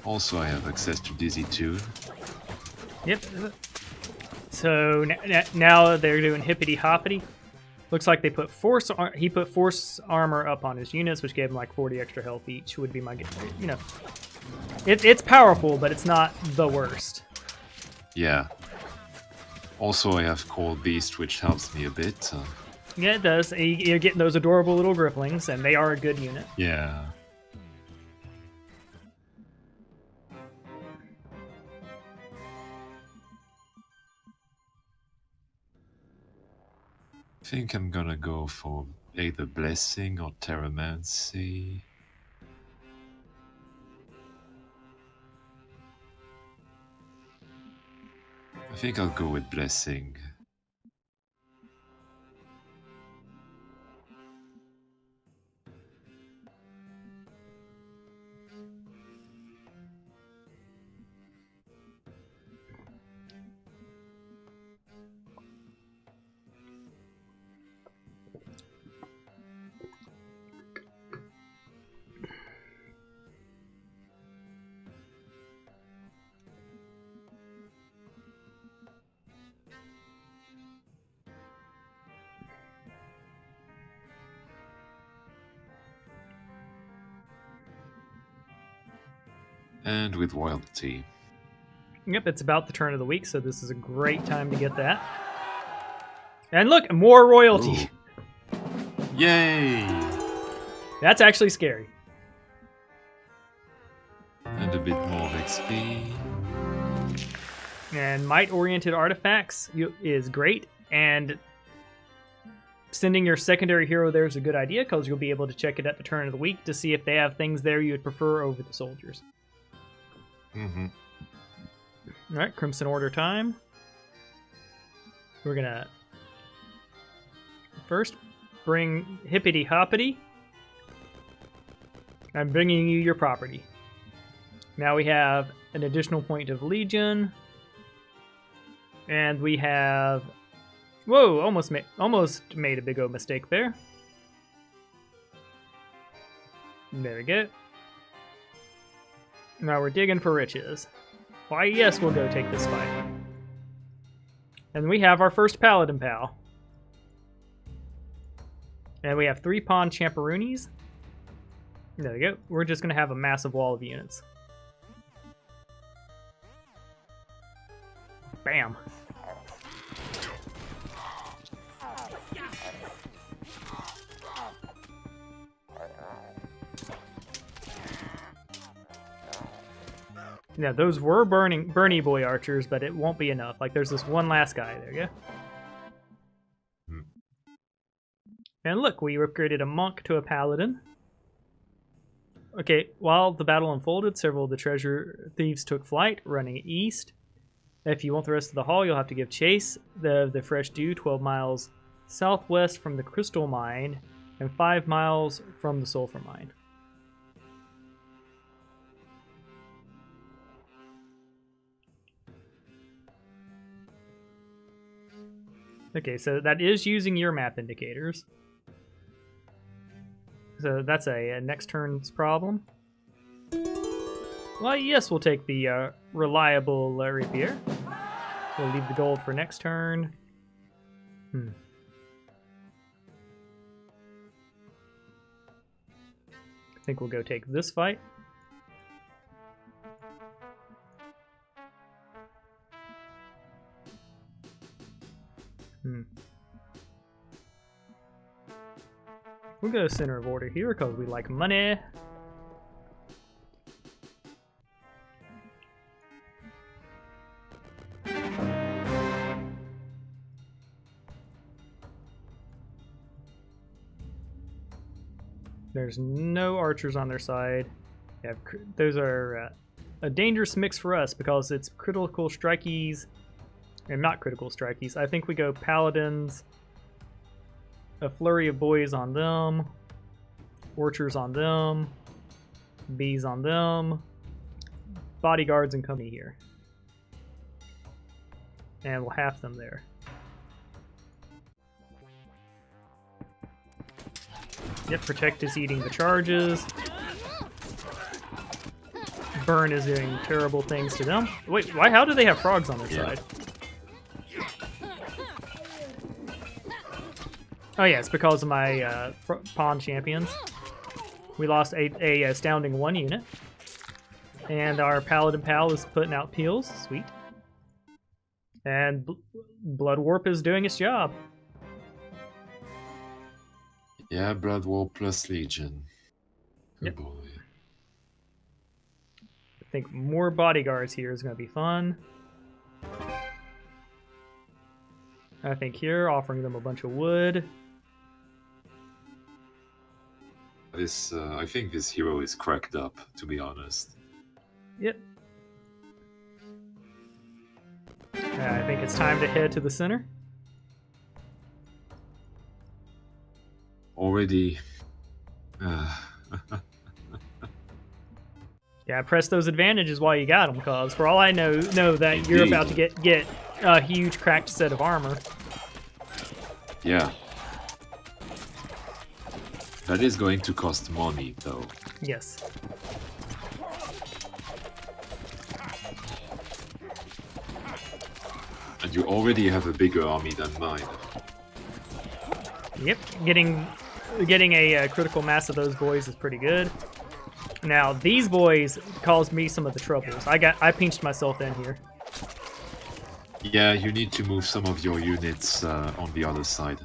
Also, I have access to Dizzy Tune. Yep. So now they're doing hippity hoppity. Looks like they put he put force armor up on his units, which gave him like 40 extra health each. Would be my, you know, it's powerful, but it's not the worst. Yeah. Also, I have Cold Beast, which helps me a bit. Yeah, it does. You're getting those adorable little griflings, and they are a good unit. Yeah. I think I'm gonna go for either Blessing or Terramancy. I think I'll go with Blessing. And with royalty. Yep, it's about the turn of the week, so this is a great time to get that. And look, more royalty. Ooh. Yay! That's actually scary. And a bit more of XP. And might-oriented artifacts is great, and sending your secondary hero there is a good idea because you'll be able to check it at the turn of the week to see if they have things there you would prefer over the soldiers. Mm-hmm. All right, Crimson Order time. We're gonna first bring Hippity Hoppity. I'm bringing you your property. Now we have an additional point of Legion, and we have. Whoa! Almost made a big old mistake there. There we go. Now we're digging for riches. Why, yes, we'll go take this fight. And we have our first Paladin pal. And we have 3 Pawn Champeroonies. There we go. We're just going to have a massive wall of units. Bam. Yeah, those were Bernie Boy archers, but it won't be enough. Like, there's this one last guy there, yeah? And look, we upgraded a monk to a paladin. Okay, while the battle unfolded, several of the treasure thieves took flight, running east. If you want the rest of the haul, you'll have to give chase. The Fresh Dew, 12 miles southwest from the Crystal Mine, and 5 miles from the Sulfur Mine. Okay, so that is using your map indicators. So that's a next turn's problem. Well, yes, we'll take the reliable rapier. We'll leave the gold for next turn. I think we'll go take this fight. We'll go center of order here because we like money. There's no archers on their side. Yeah, those are a dangerous mix for us because it's critical strikies and not critical strikies. I think we go paladins, a flurry of boys on them, archers on them, bees on them, bodyguards and company here. And we'll half them there. Yep, Protect is eating the charges. Burn is doing terrible things to them. Wait, why? How do they have frogs on their side? Oh yeah, it's because of my pawn champions. We lost a astounding 1 unit. And our paladin pal is putting out peels. Sweet. And Blood Warp is doing its job. Yeah, Blood Warp plus Legion. Good boy. I think more bodyguards here is going to be fun. I think here, offering them a bunch of wood. This, I think this hero is cracked up, to be honest. Yep. I think it's time to head to the center. Already. Yeah, press those advantages while you got them, because for all I know that you're about to get a huge cracked set of armor. Yeah. That is going to cost money, though. Yes. And you already have a bigger army than mine. Yep, getting a critical mass of those boys is pretty good. Now, these boys caused me some of the troubles. I pinched myself in here. Yeah, you need to move some of your units on the other side.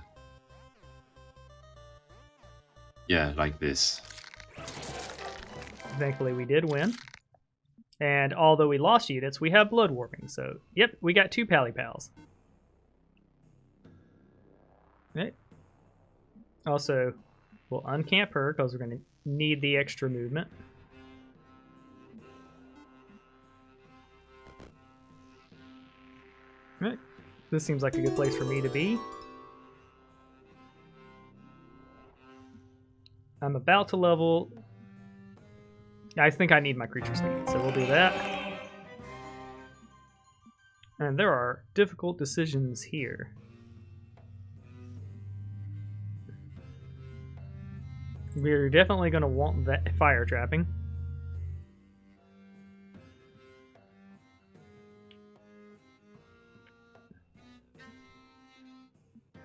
Yeah, like this. Thankfully, we did win. And although we lost units, we have blood warping. So, yep, we got 2 pally pals. Right. Also, we'll uncamp her because we're going to need the extra movement. Right. This seems like a good place for me to be. I'm about to level... I think I need my creature speed, so we'll do that. And there are difficult decisions here. We're definitely going to want that fire trapping.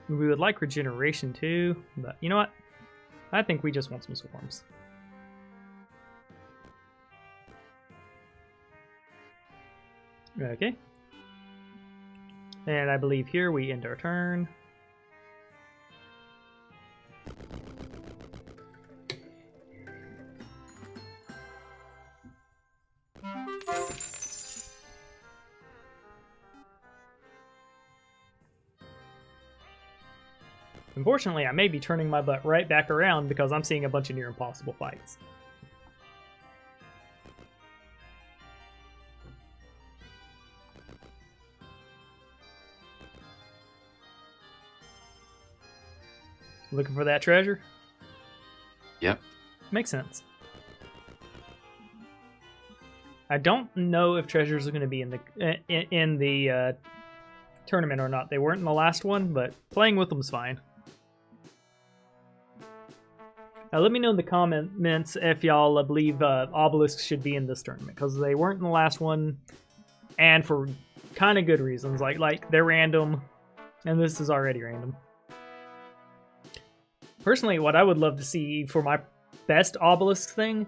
We would like regeneration too, but you know what? I think we just want some swarms. Okay. And I believe here we end our turn. Unfortunately, I may be turning my butt right back around because I'm seeing a bunch of near impossible fights. Looking for that treasure? Yep. Makes sense. I don't know if treasures are going to be in the tournament or not. They weren't in the last one, but playing with them's fine. Let me know in the comments if y'all believe obelisks should be in this tournament, because they weren't in the last one, and for kind of good reasons. Like they're random, and this is already random. Personally, what I would love to see for my best obelisk thing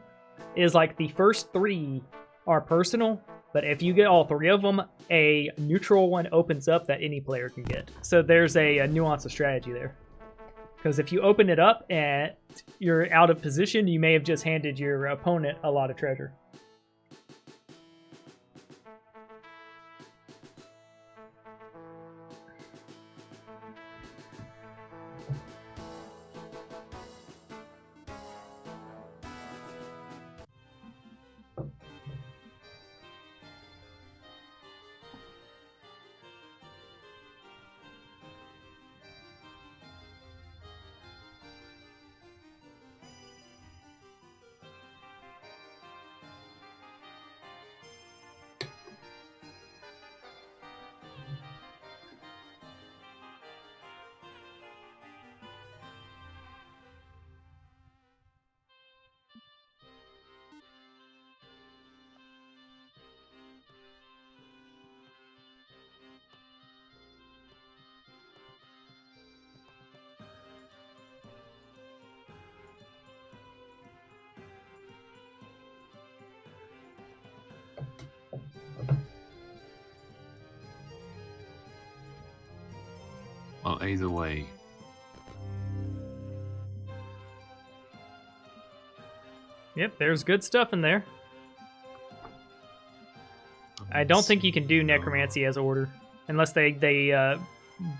is like the first 3 are personal, but if you get all 3 of them, a neutral one opens up that any player can get. So there's a nuance of strategy there. Because if you open it up and you're out of position, you may have just handed your opponent a lot of treasure. Well, either way. Yep, there's good stuff in there. I don't think you can do necromancy as order unless they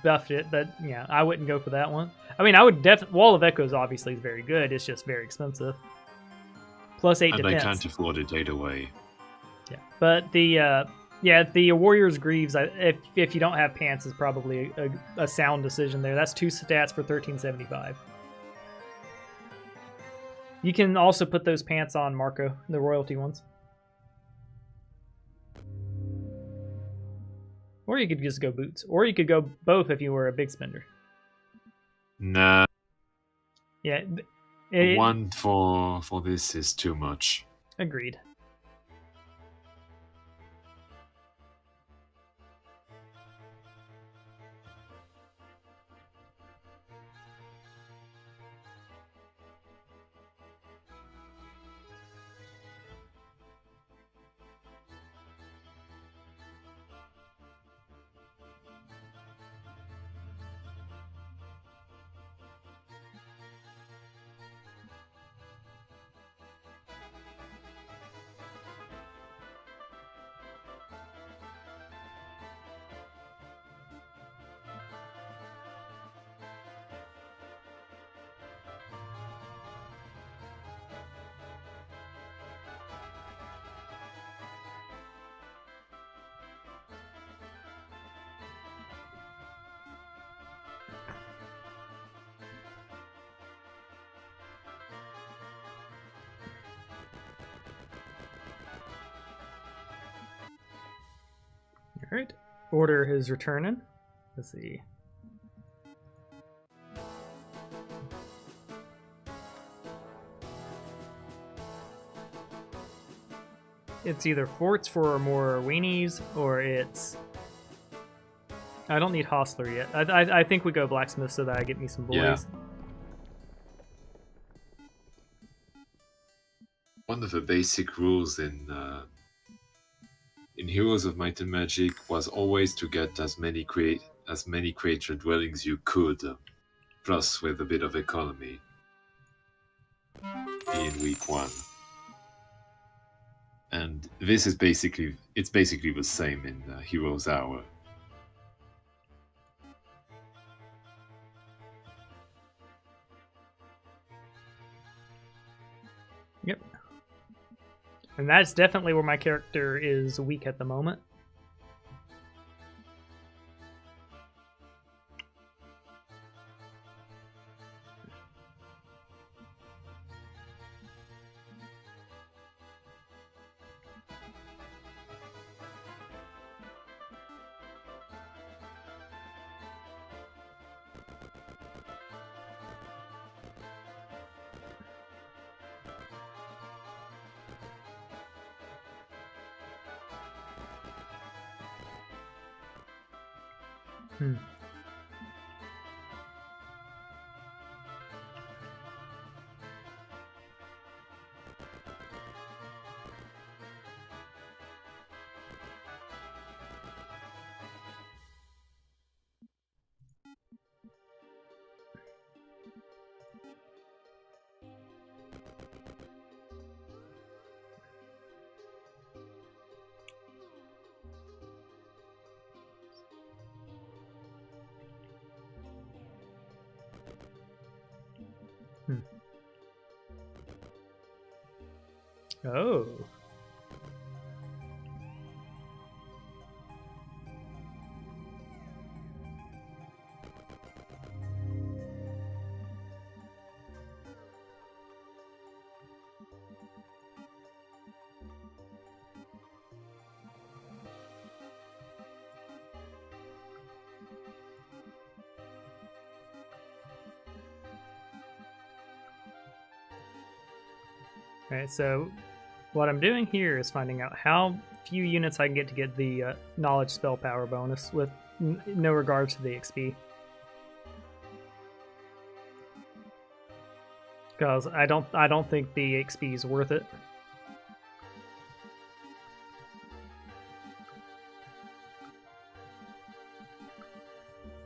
buffed it, but yeah, I wouldn't go for that one. I mean, I would Wall of Echoes obviously is very good. It's just very expensive. Plus 8 and defense. they can't afford it either way. Yeah, but the Warrior's Greaves, if you don't have pants, is probably a sound decision there. That's 2 stats for 1375. You can also put those pants on, Marco, the royalty ones. Or you could just go boots. Or you could go both if you were a big spender. Nah. Yeah. 1 for this is too much. Agreed. Alright. Order is returning. Let's see. It's either forts for more weenies, or it's... I don't need Hostler yet. I think we go blacksmith so that I get me some boys. Yeah. One of the basic rules in Heroes of Might and Magic was always to get as many creature dwellings you could, plus with a bit of economy in week 1. And this is basically the same in Heroes Hour. Yep. And that's definitely where my character is weak at the moment. Oh. Alright, so what I'm doing here is finding out how few units I can get the knowledge spell power bonus with no regard to the XP. Because I don't think the XP is worth it.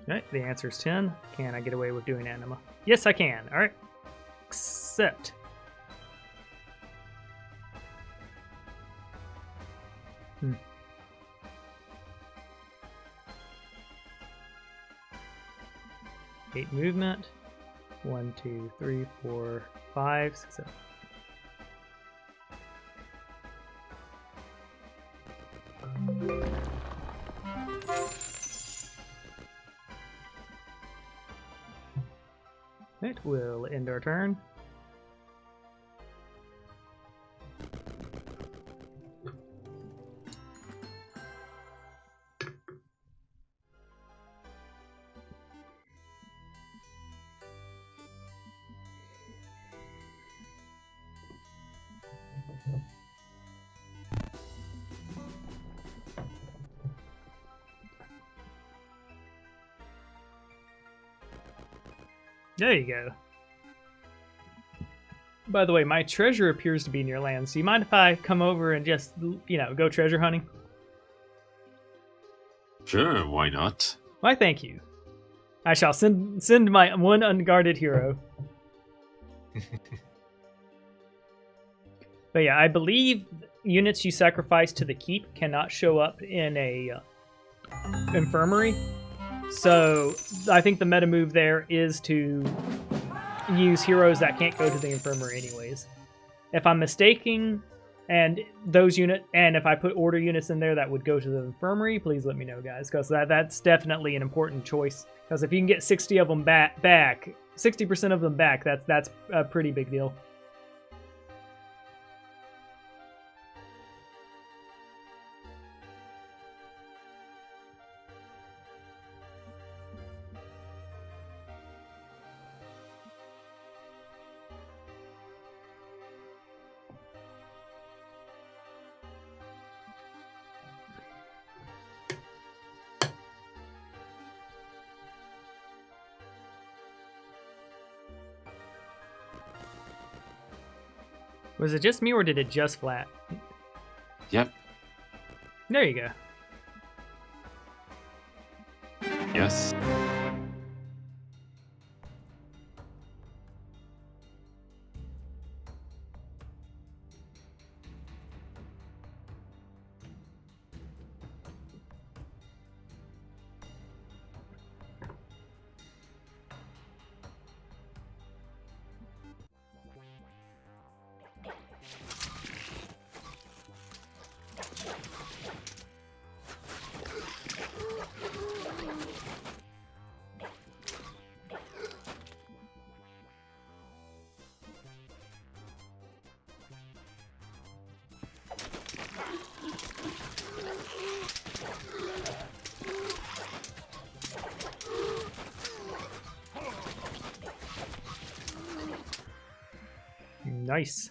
Alright, the answer is 10. Can I get away with doing anima? Yes, I can. Alright. Accept. Hmm. Eight movement. 1, 2, 3, 4, 5, 6, 7. Right, we'll end our turn. There you go. By the way, my treasure appears to be near land, so you mind if I come over and just, you know, go treasure hunting? Sure, why not? Why, thank you. I shall send my one unguarded hero. But yeah, I believe units you sacrifice to the keep cannot show up in a infirmary. So I think the meta move there is to use heroes that can't go to the infirmary anyways. If I'm mistaken, and if I put order units in there that would go to the infirmary, please let me know, guys, because that's definitely an important choice. Because if you can get 60 of them back, 60% of them back, that's a pretty big deal. Was it just me or did it just flat? Yep. There you go. Yes. Nice.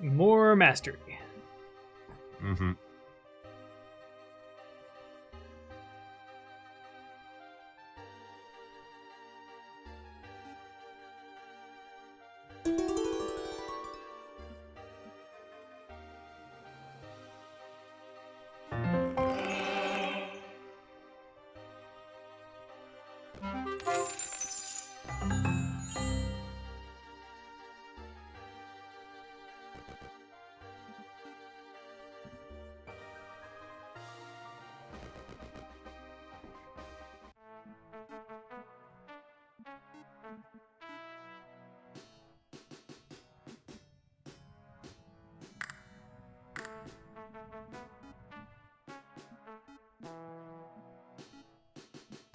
More mastery. Mm-hmm.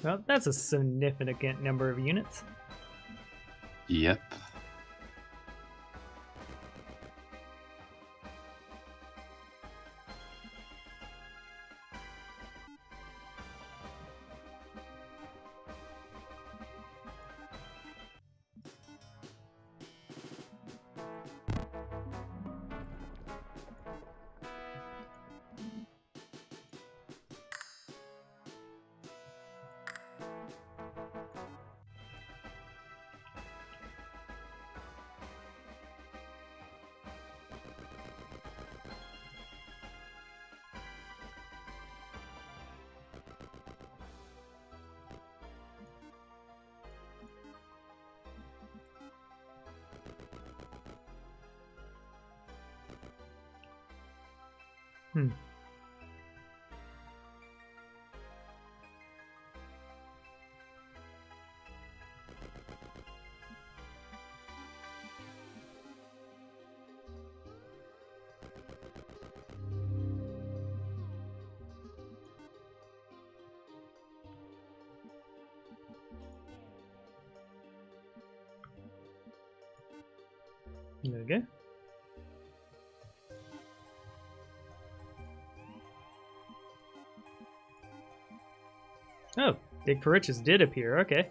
Well, that's a significant number of units. Yep. Hmm. Okay. Oh, Dig for Riches did appear. Okay.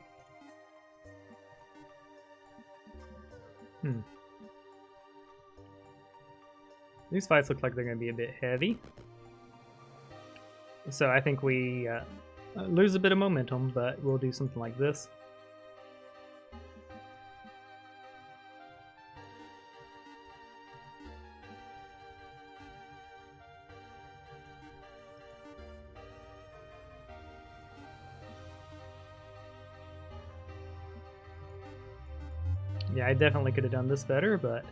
These fights look like they're going to be a bit heavy. So I think we lose a bit of momentum, but we'll do something like this. Yeah, I definitely could have done this better, but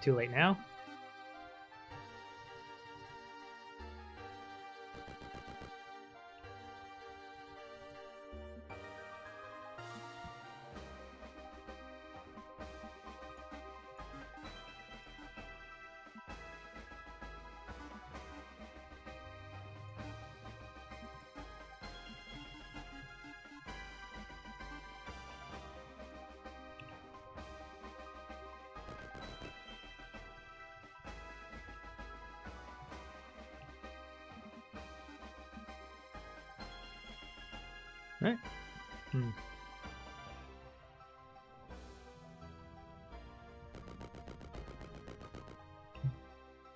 too late now. Right.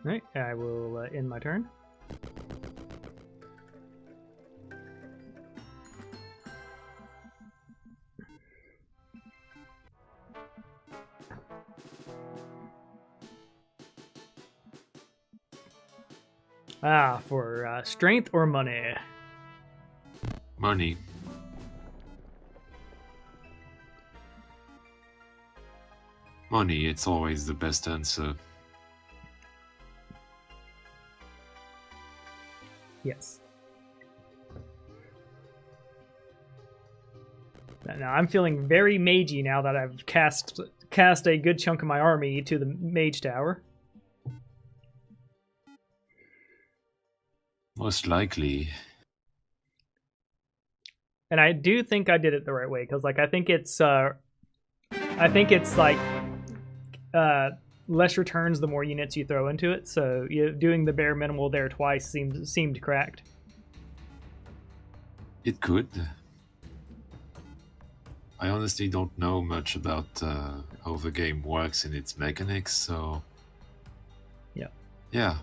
Right, I will end my turn. For strength or money? Money. Money, it's always the best answer. Yes. Now I'm feeling very magey now that I've cast a good chunk of my army to the mage tower. Most likely. And I do think I did it the right way, because like I think it's like less returns the more units you throw into it. So doing the bare minimal there twice seemed correct. It could. I honestly don't know much about how the game works in its mechanics, so... Yeah.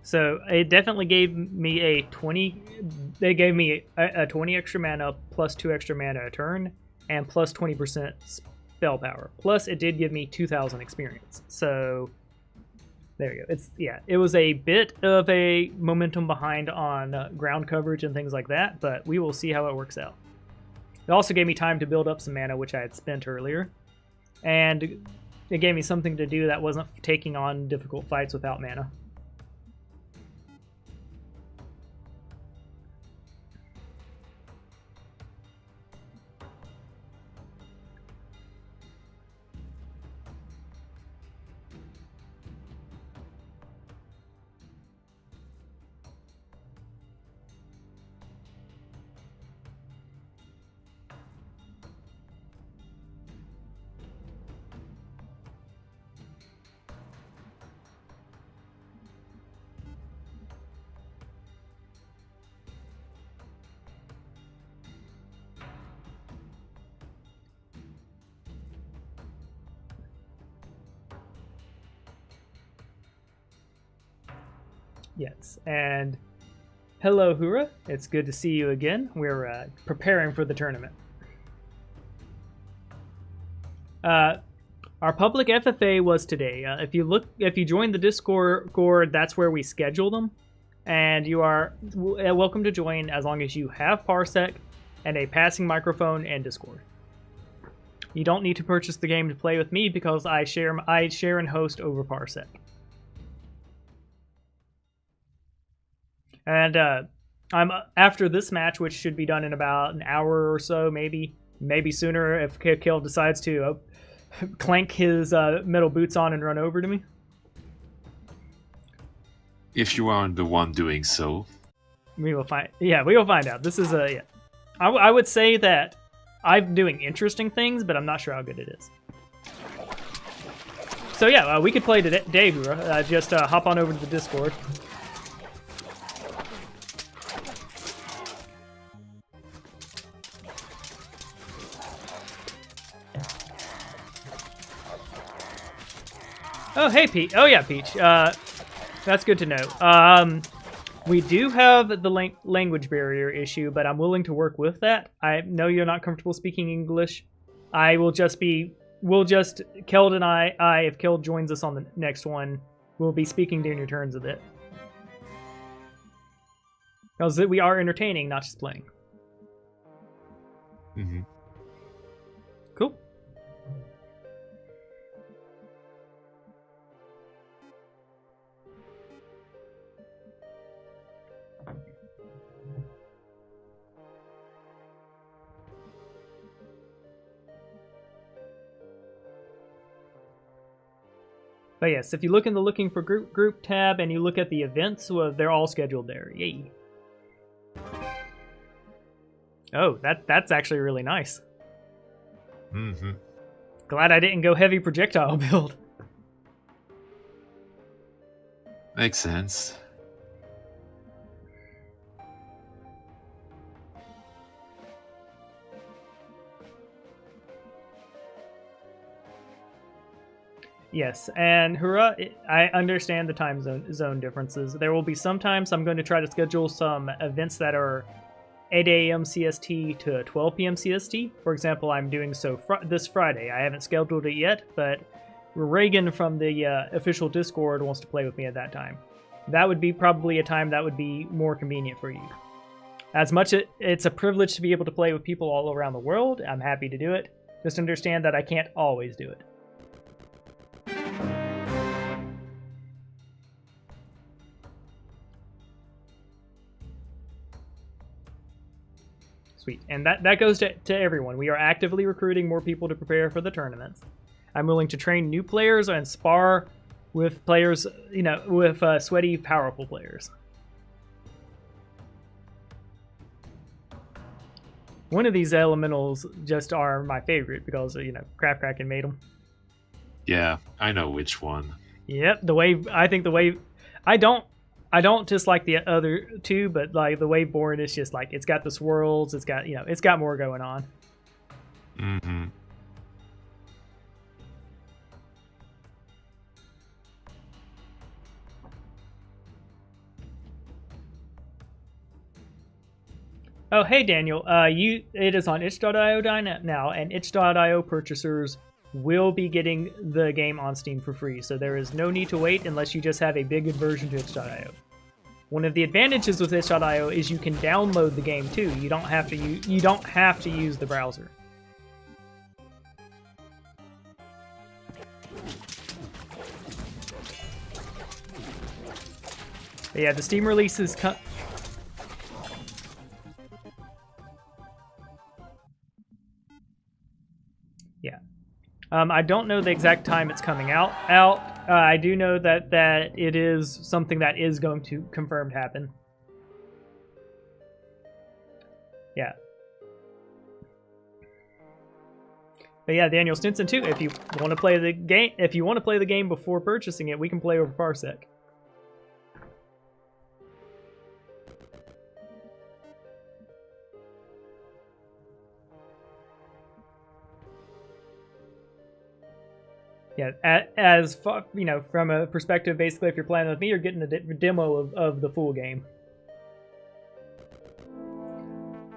So it definitely gave me a 20... They gave me a 20 extra mana, plus 2 extra mana a turn, and plus 20% spell power. Plus, it did give me 2,000 experience. So... There you go. It was a bit of a momentum behind on ground coverage and things like that, but we will see how it works out. It also gave me time to build up some mana, which I had spent earlier. And it gave me something to do that wasn't taking on difficult fights without mana. Yes, and hello, Hura. It's good to see you again. We're preparing for the tournament. Our public FFA was today. If you join the Discord, that's where we schedule them, and you are welcome to join as long as you have Parsec and a passing microphone and Discord. You don't need to purchase the game to play with me because I share and host over Parsec. And I'm after this match, which should be done in about an hour or so, maybe sooner if Keld decides to clank his metal boots on and run over to me. If you aren't the one doing so. We will find out. This is a... Yeah. I would say that I'm doing interesting things, but I'm not sure how good it is. So yeah, we could play today, Hura. Just hop on over to the Discord. Oh, hey, Peach. Oh, yeah, Peach. That's good to know. We do have the language barrier issue, but I'm willing to work with that. I know you're not comfortable speaking English. We'll just, Keld and I, if Keld joins us on the next one, we'll be speaking during your turns a bit. Because we are entertaining, not just playing. Mm-hmm. Cool. But yes, if you look in the looking for group tab and you look at the events, well, they're all scheduled there. Yay. Oh, that's actually really nice. Mm-hmm. Glad I didn't go heavy projectile build. Makes sense. Yes, and hurrah, I understand the time zone differences. There will be sometimes I'm going to try to schedule some events that are 8 a.m. CST to 12 p.m. CST. For example, I'm doing so this Friday. I haven't scheduled it yet, but Reagan from the official Discord wants to play with me at that time. That would be probably a time that would be more convenient for you. As much as it's a privilege to be able to play with people all around the world, I'm happy to do it. Just understand that I can't always do it. Sweet. And that goes to everyone. We are actively recruiting more people to prepare for the tournaments. I'm willing to train new players and spar with players, with sweaty, powerful players. One of these elementals just are my favorite because, Crap-Kraken made them. Yeah, I know which one. Yep, I don't dislike the other two, but like the Waveborn is just like, it's got the swirls, it's got more going on. Mm-hmm. Oh, hey Daniel, it is on itch.io now, and itch.io purchasers will be getting the game on Steam for free, so there is no need to wait unless you just have a big aversion to itch.io. One of the advantages with itch.io is you can download the game too. You don't have to use the browser. But yeah, the Steam release is yeah. I don't know the exact time it's coming out. I do know that it is something that is going to confirmed happen. Yeah. But yeah, Daniel Stinson too. If you want to play the game before purchasing it, we can play over Parsec. Yeah, as far, from a perspective, basically, if you're playing with me, you're getting a demo of the full game.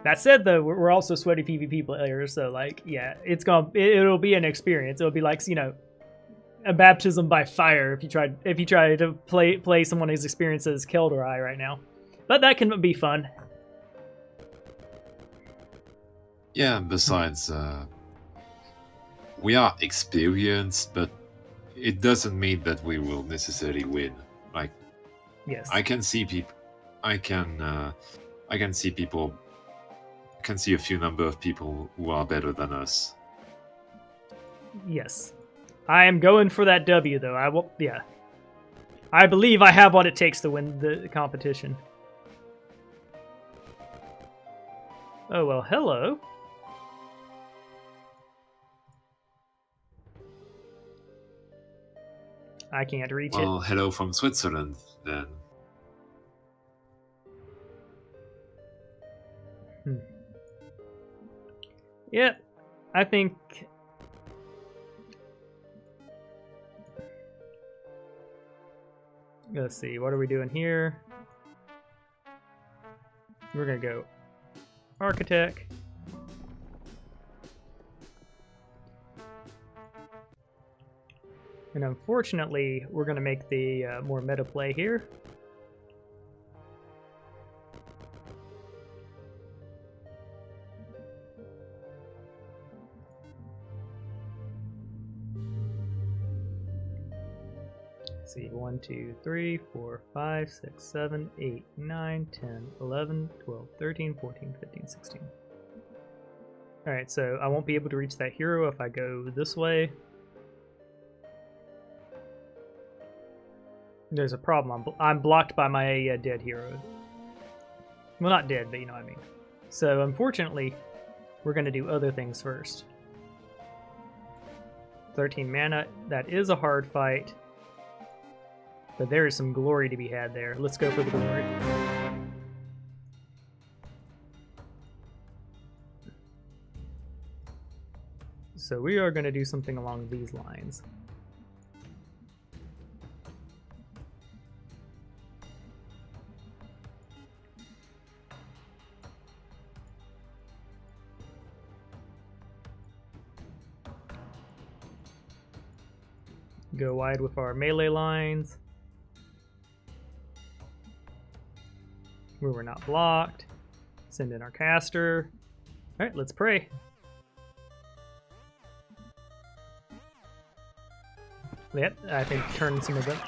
That said, though, we're also sweaty PvP players, so like, yeah, it'll be an experience. It'll be like, a baptism by fire if you try to play someone who's experienced as Keld or I right now. But that can be fun. Yeah, besides, we are experienced, but it doesn't mean that we will necessarily win. Like, yes, I can see people. I can see a few number of people who are better than us. Yes, I am going for that W though. I will. Yeah, I believe I have what it takes to win the competition. Oh well, hello. I can't reach it. Well, hello from Switzerland, then. Yep, I think... Let's see, what are we doing here? We're gonna go Architect. And unfortunately, we're going to make the more meta play here. Let's see, 1, 2, 3, 4, 5, 6, 7, 8, 9, 10, 11, 12, 13, 14, 15, 16. Alright, so I won't be able to reach that hero if I go this way. There's a problem. I'm blocked by my dead hero. Well, not dead, but you know what I mean. So, unfortunately, we're going to do other things first. 13 mana. That is a hard fight. But there is some glory to be had there. Let's go for the glory. So we are going to do something along these lines. Go wide with our melee lines. Where we're not blocked. Send in our caster. Alright, let's pray. Yep, I think turn some of them.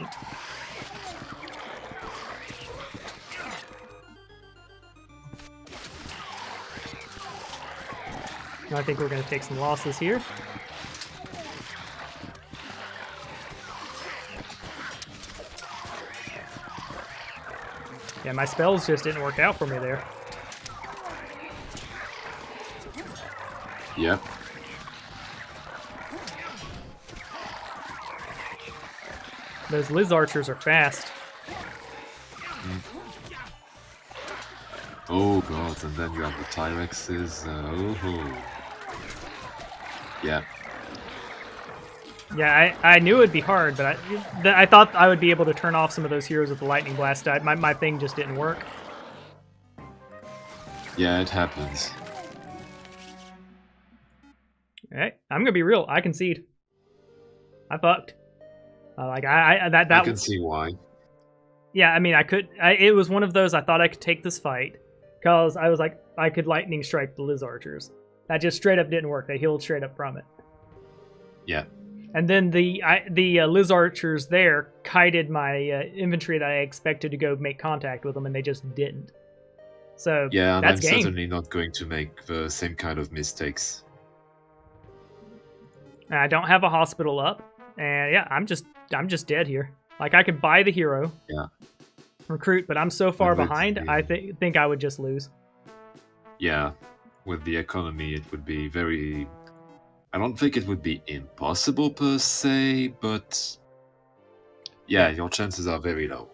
I think we're going to take some losses here. Yeah, my spells just didn't work out for me there. Yep. Those Liz archers are fast. Oh god, and then you have the Tyrexes. Yeah. Yeah, I knew it'd be hard, but I thought I would be able to turn off some of those heroes with the lightning blast. My thing just didn't work. Yeah, it happens. Alright, I'm gonna be real. I concede. I fucked. I can see why. Yeah, I mean, it was one of those I thought I could take this fight because I was like, I could lightning strike the Liz archers. That just straight up didn't work. They healed straight up from it. Yeah. And then the Liz archers there kited my infantry that I expected to go make contact with them, and they just didn't. So yeah, and that's I'm game. certainly not going to make the same kind of mistakes. And I don't have a hospital up, and yeah, I'm just dead here. Like I could buy the hero, yeah, recruit, but I'm so far behind. I think I would just lose. Yeah, with the economy, it would be very. I don't think it would be impossible per se, but yeah, your chances are very low.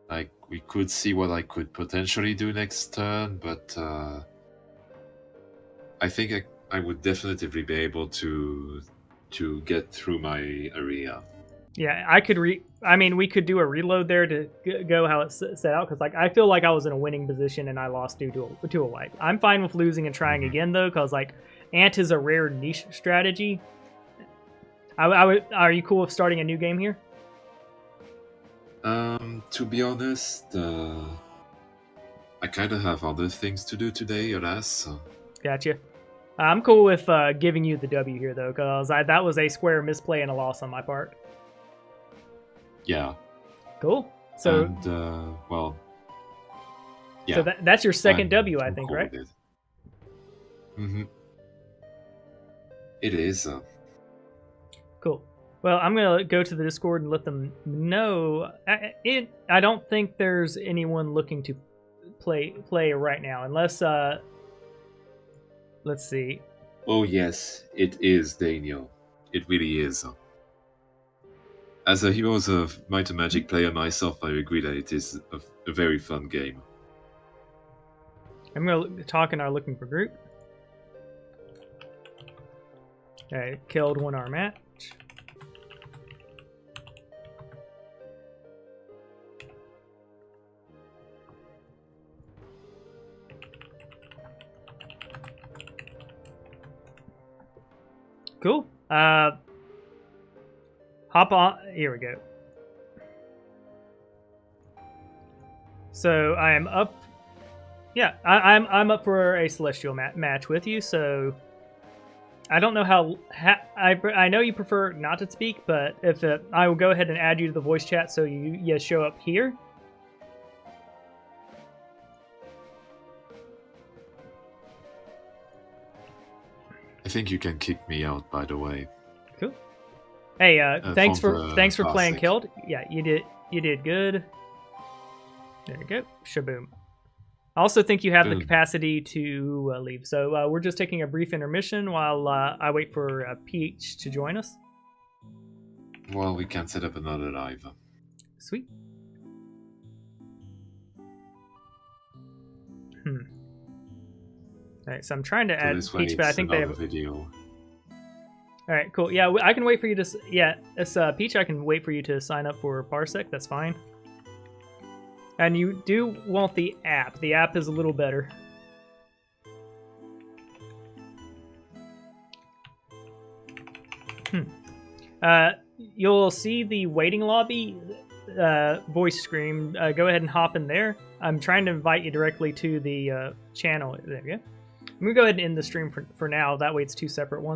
Like, we could see what I could potentially do next turn, but I think I would definitively be able to get through my area. Yeah, I could I mean, we could do a reload there to go how it's set out, because like I feel like I was in a winning position and I lost due to a wipe. I'm fine with losing and trying again though, because like Ant is a rare niche strategy. Are you cool with starting a new game here? To be honest, I kind of have other things to do today, alas. So. Gotcha. I'm cool with giving you the W here though, because that was a square misplay and a loss on my part. Yeah. Cool. So, and, well, yeah. So that's your second W, I think, cool right? Mm-hmm. It is. Cool. Well, I'm gonna go to the Discord and let them know. I don't think there's anyone looking to play right now, unless let's see. Oh yes, it is, Daniel. It really is. As a Heroes of Might and Magic player myself, I agree that it is a very fun game. I'm going to talk in our looking for group. Okay, Keld won our match. Cool. Hop on. Here we go. So I am up. Yeah, I'm up for a celestial match with you. So I don't know how. I know you prefer not to speak, but if I will go ahead and add you to the voice chat so you show up here. I think you can kick me out, by the way. Cool. Hey, thanks for playing Keld. Yeah, you did good. There you go. Shaboom. I also think you have the capacity to leave. So we're just taking a brief intermission while I wait for Peach to join us. Well, we can set up another live. Sweet. All right, so I'm trying to add Peach, but I think they have a video. All right, cool. Yeah, I can wait for you to. Yeah, it's Peach. I can wait for you to sign up for Parsec. That's fine. And you do want the app. The app is a little better. You'll see the waiting lobby voice screen. Go ahead and hop in there. I'm trying to invite you directly to the channel. There you go. I'm going to go ahead and end the stream for now. That way it's two separate ones.